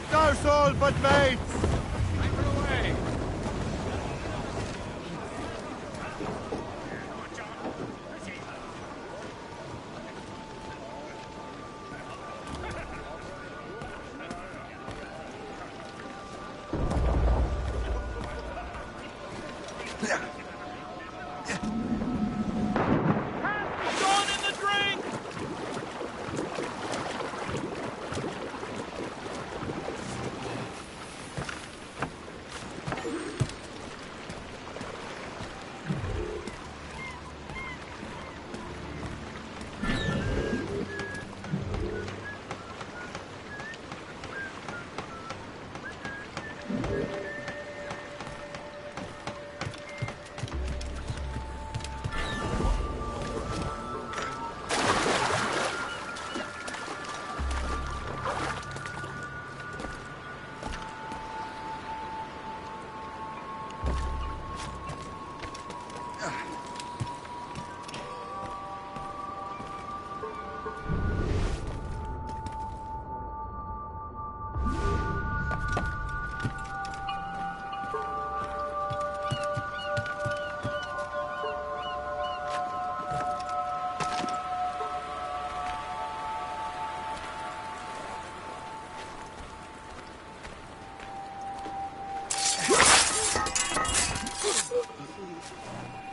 Dose all but mates!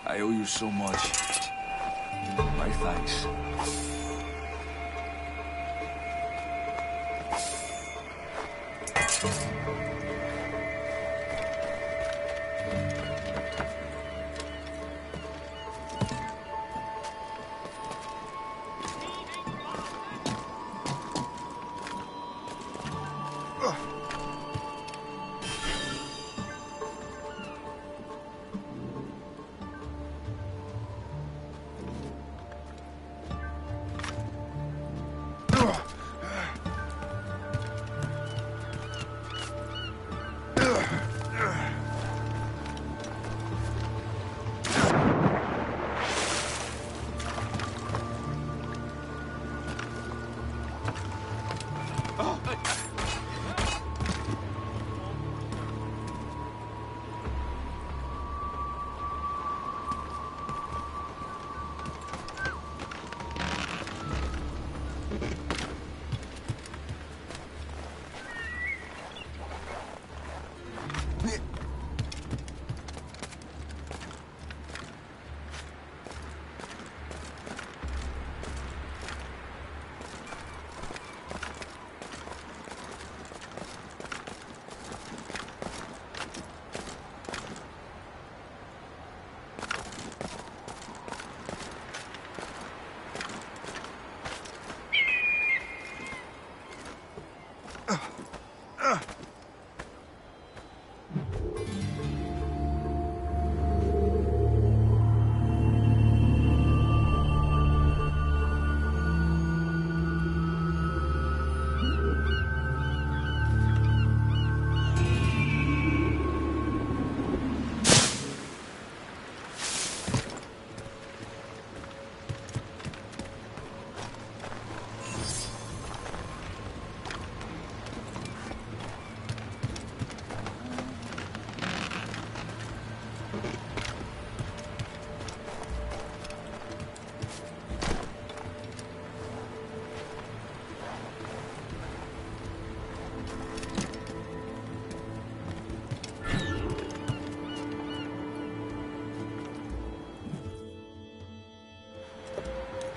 I owe you so much. My thanks.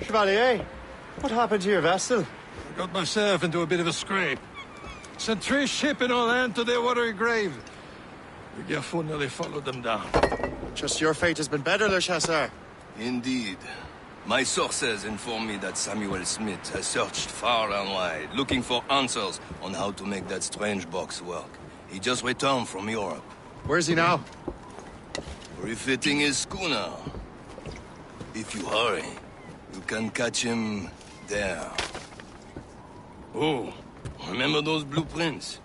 Chevalier, what happened to your vessel? I got myself into a bit of a scrape. Sent 3 ships in all land to their watery grave. The Gerfo nearly followed them down. Just your fate has been better, Le Chasseur. Indeed. My sources inform me that Samuel Smith has searched far and wide, looking for answers on how to make that strange box work. He just returned from Europe. Where's he now? Refitting his schooner. If you hurry, you can catch him there. Oh, remember those blueprints?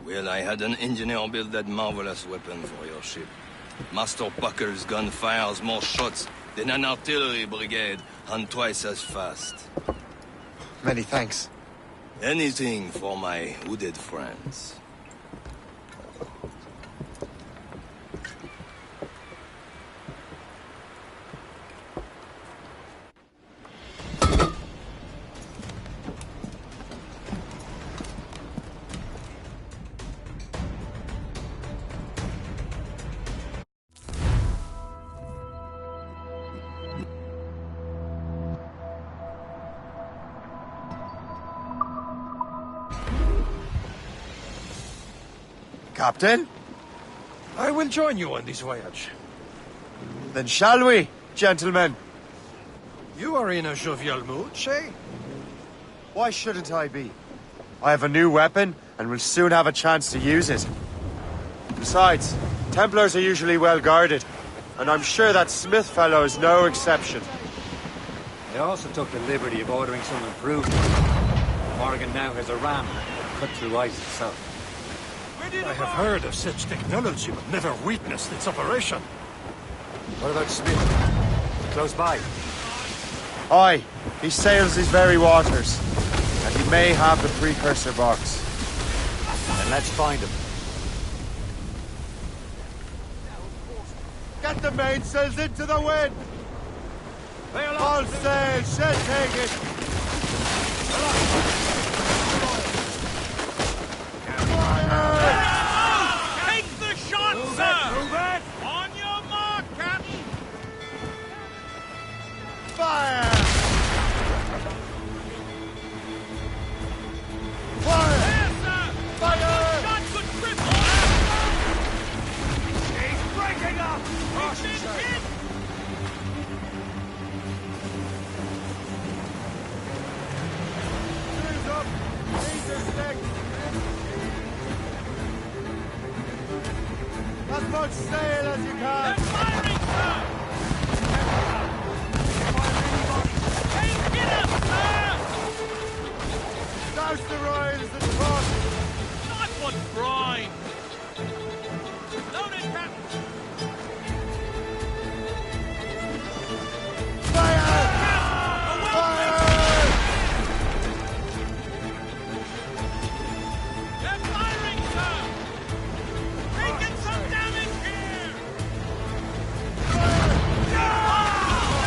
Well, I had an engineer build that marvelous weapon for your ship. Master Pucker's gun fires more shots than an artillery brigade, and twice as fast. Many thanks. Anything for my hooded friends. Captain? I will join you on this voyage. Then shall we, gentlemen? You are in a jovial mood, Shay? Why shouldn't I be? I have a new weapon, and will soon have a chance to use it. Besides, Templars are usually well guarded, and I'm sure that Smith fellow is no exception. I also took the liberty of ordering some improvements. Morgan now has a ram that cut through ice itself. I have heard of such technology, but never witnessed its operation. What about Smith? Close by. Aye, he sails these very waters, and he may have the precursor box. Then let's find him. Get the mainsails into the wind! All sail, shed take it! Take the shot, sir! On your mark, Captain! Fire! Fire! There, sir! Fire! Shot could cripple her! He's breaking up! He's been hit! Screws up! Laser stick! As much sail as you can! They're firing, sir! Take it up, sir! Douse the royals and cross! Not one brine! Loaded, Captain! Fire! Fire! They're firing, sir! Taking some damage here!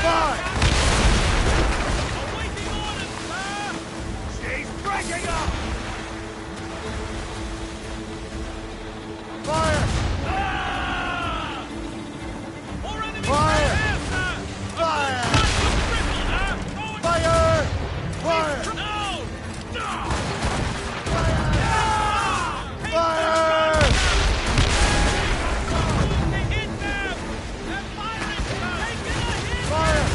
Fire! Awaiting orders, sir! She's breaking up! Fire! More enemies Fire! there, sir! Fire! Crippled her! Forward! Fire! Fire! No! No! Fire! They hit them! They're firing, sir! Taking a hit! Fire!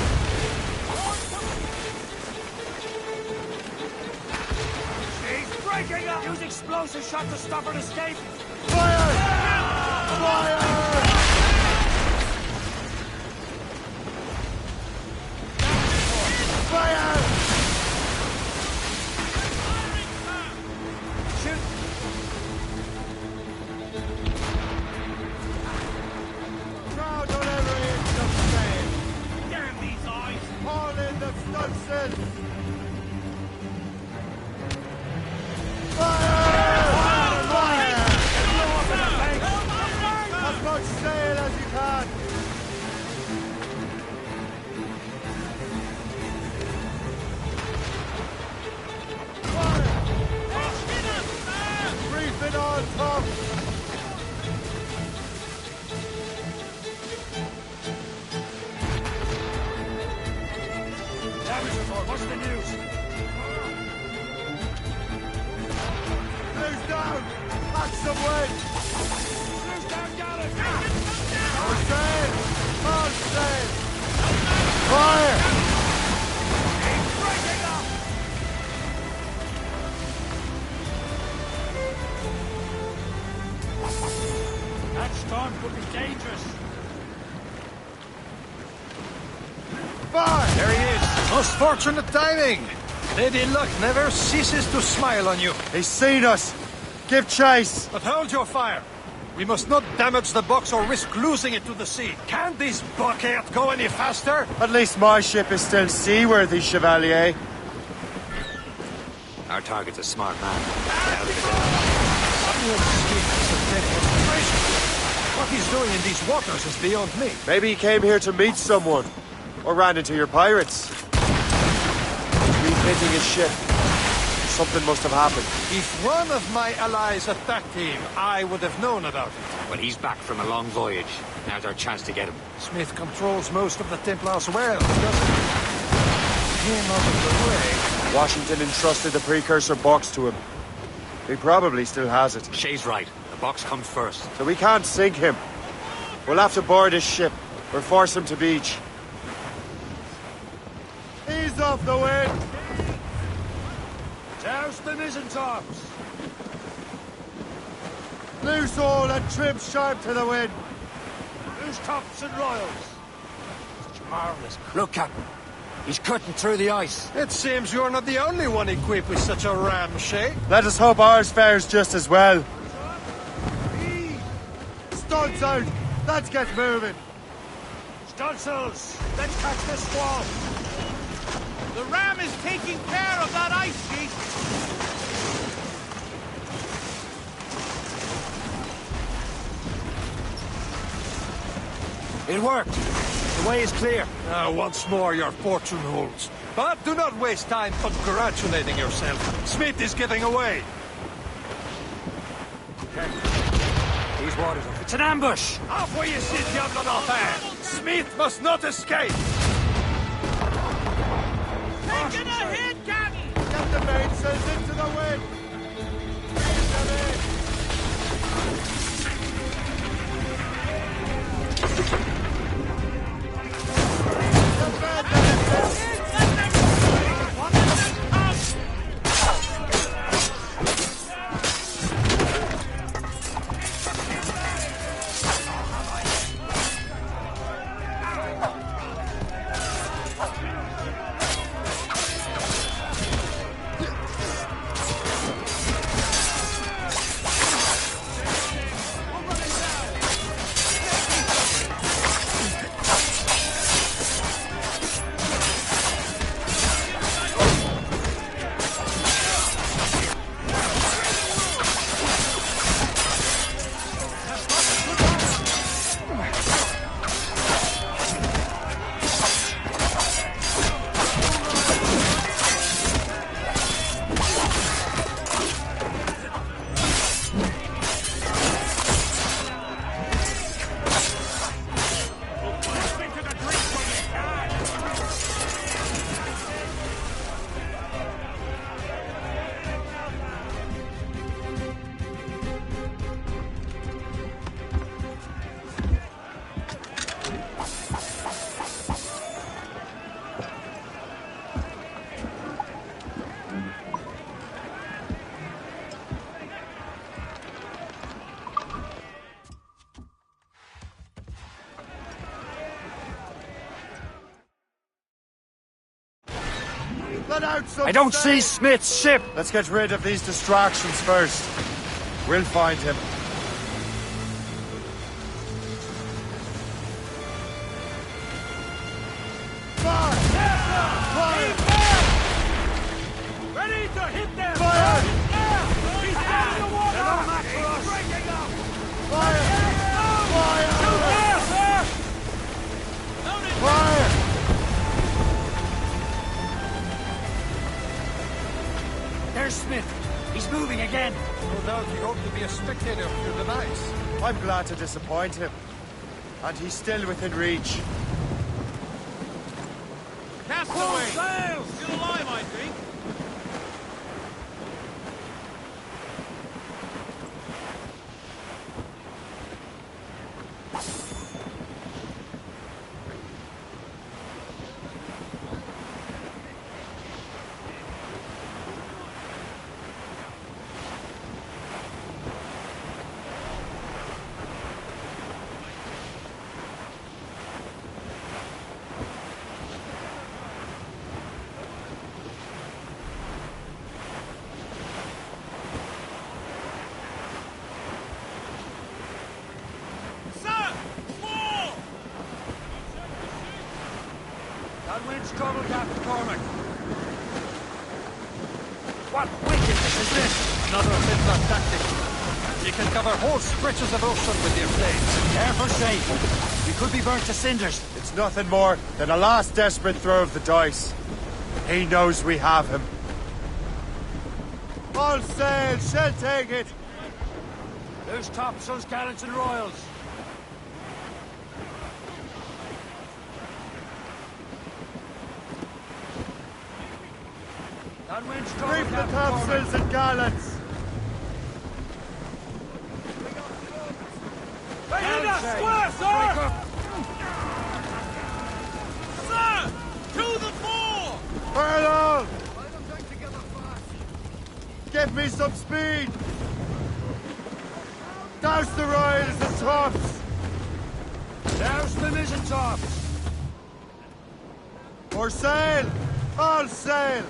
She's breaking up! Use explosive shot to stop her escape! Fire! Fire! Fire! Shoot! Crowd on every inch of sail! Damn these eyes! Haul in the stunsail! Fire! Fire! As much sail as you can! Reef it on top! What's the news? Who's down? That's some wind! Who's down, Gallus? All safe! All safe! Fire! He's breaking up! That storm could be dangerous. Fire! There he is. Most fortunate timing. Lady Luck never ceases to smile on you. He's seen us! Give chase! But hold your fire. We must not damage the box or risk losing it to the sea. Can't this bucket go any faster? At least my ship is still seaworthy, Chevalier. Our target's a smart man. Get out of it. What he's doing in these waters is beyond me. Maybe he came here to meet someone. Or ran into your pirates. Refitting his ship. Something must have happened. If one of my allies attacked him, I would have known about it. Well, he's back from a long voyage. Now's our chance to get him. Smith controls most of the Templars well, doesn't he? Him out of the way. Washington entrusted the precursor box to him. He probably still has it. Shay's right. The box comes first. So we can't sink him. We'll have to board his ship, or force him to beach. Ease off the wind! Douse the mizzentops! Loose all and trim sharp to the wind! Loose tops and royals! Such marvellous... Look, Captain. He's cutting through the ice. It seems you're not the only one equipped with such a ram, Shay. Let us hope ours fares just as well. Studs out! Let's get moving! Stunsels! Let's catch this squall! The ram is taking care of that ice sheet! It worked! The way is clear. Once more your fortune holds. But do not waste time congratulating yourself. Smith is getting away. These waters are... It's an ambush! Off where you sit, Diablo d'Enfer! Smith must not escape! Taking a hit, Captain! Get the mainsails into the wind! Bring them in! Defend them! I don't see Smith's ship! Let's get rid of these distractions first. We'll find him. Fire! Fire! Ready to hit them! Fire! He's down in the water! He's breaking up! Fire! Fire! Fire! There's Smith. He's moving again. No doubt he hoped to be a spectator through the night. I'm glad to disappoint him. And he's still within reach. Castaway! When's trouble, Captain Cormac? What wickedness is this? Another Hitler tactic. You can cover whole stretches of ocean with your flames. Careful, Shane. We could be burnt to cinders. It's nothing more than a last desperate throw of the dice. He knows we have him. All sail, shall take it. Loose topsails, gallants and royals. Reef the topsails and gallants. Square, sir! Sir! To the fore! Furlong! Give me some speed! Douse the royals and tops! Douse the mizzen tops! Or sail! All sail!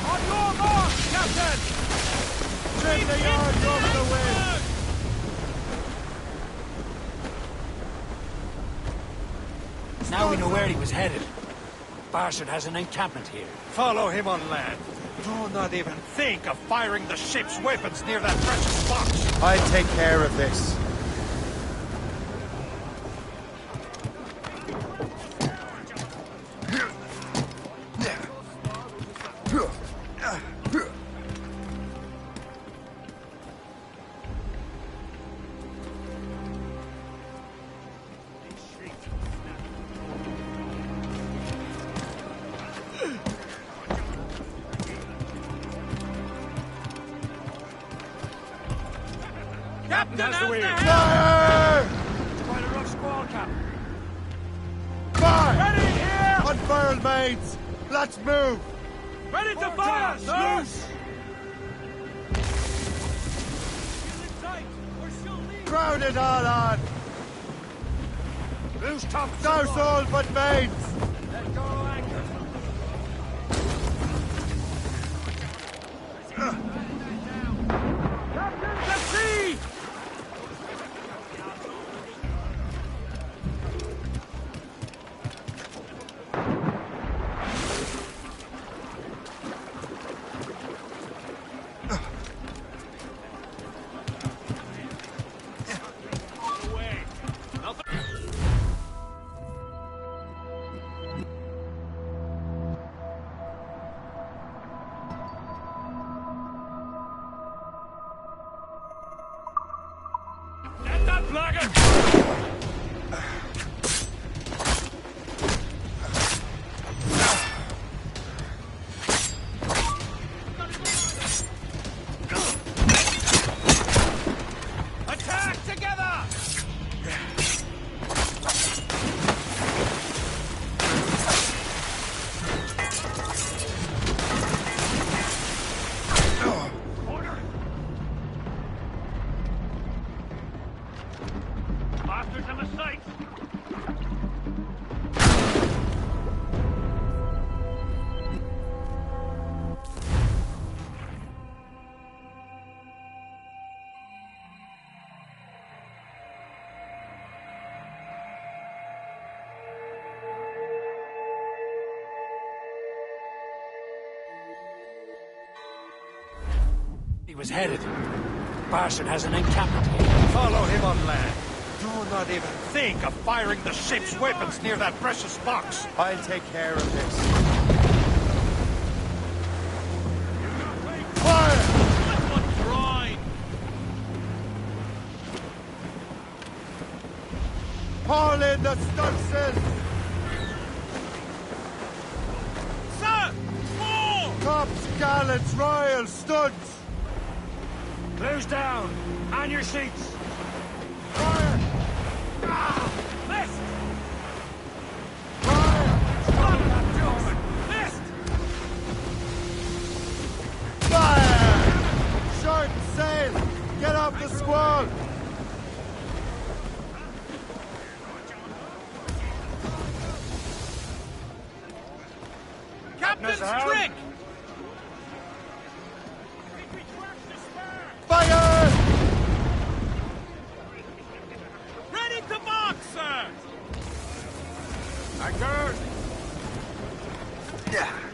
On your mark, Captain! Trim the yards over the wind! Now we know where he was headed. Bastard has an encampment here. Follow him on land. Do not even think of firing the ship's weapons near that precious box. I'll take care of this. Captain, How's the wind? Fire! It's quite a rough squall, Captain. Fire! Ready here! Unfurled mates! Let's move! Ready to fire, sir! Loose! Crowd it all on! Loose tops! Douse all but mates! Let go anchor! Captain, to sea! Get that flagon! Attack together! Bastards in the sights! He was headed. Bastard has an encampment here. Follow him on land. Do not even think of firing the ship's weapons near that precious box. I'll take care of this. Fire! Let one dry! Haul in the stunsails! Sir! More! Tops, gallants, royals, studs! Close down! On your seats! Fire! List! List! Fire! Short sail! Get off the squall! Captain's trick! Fire! Anchor! Yeah.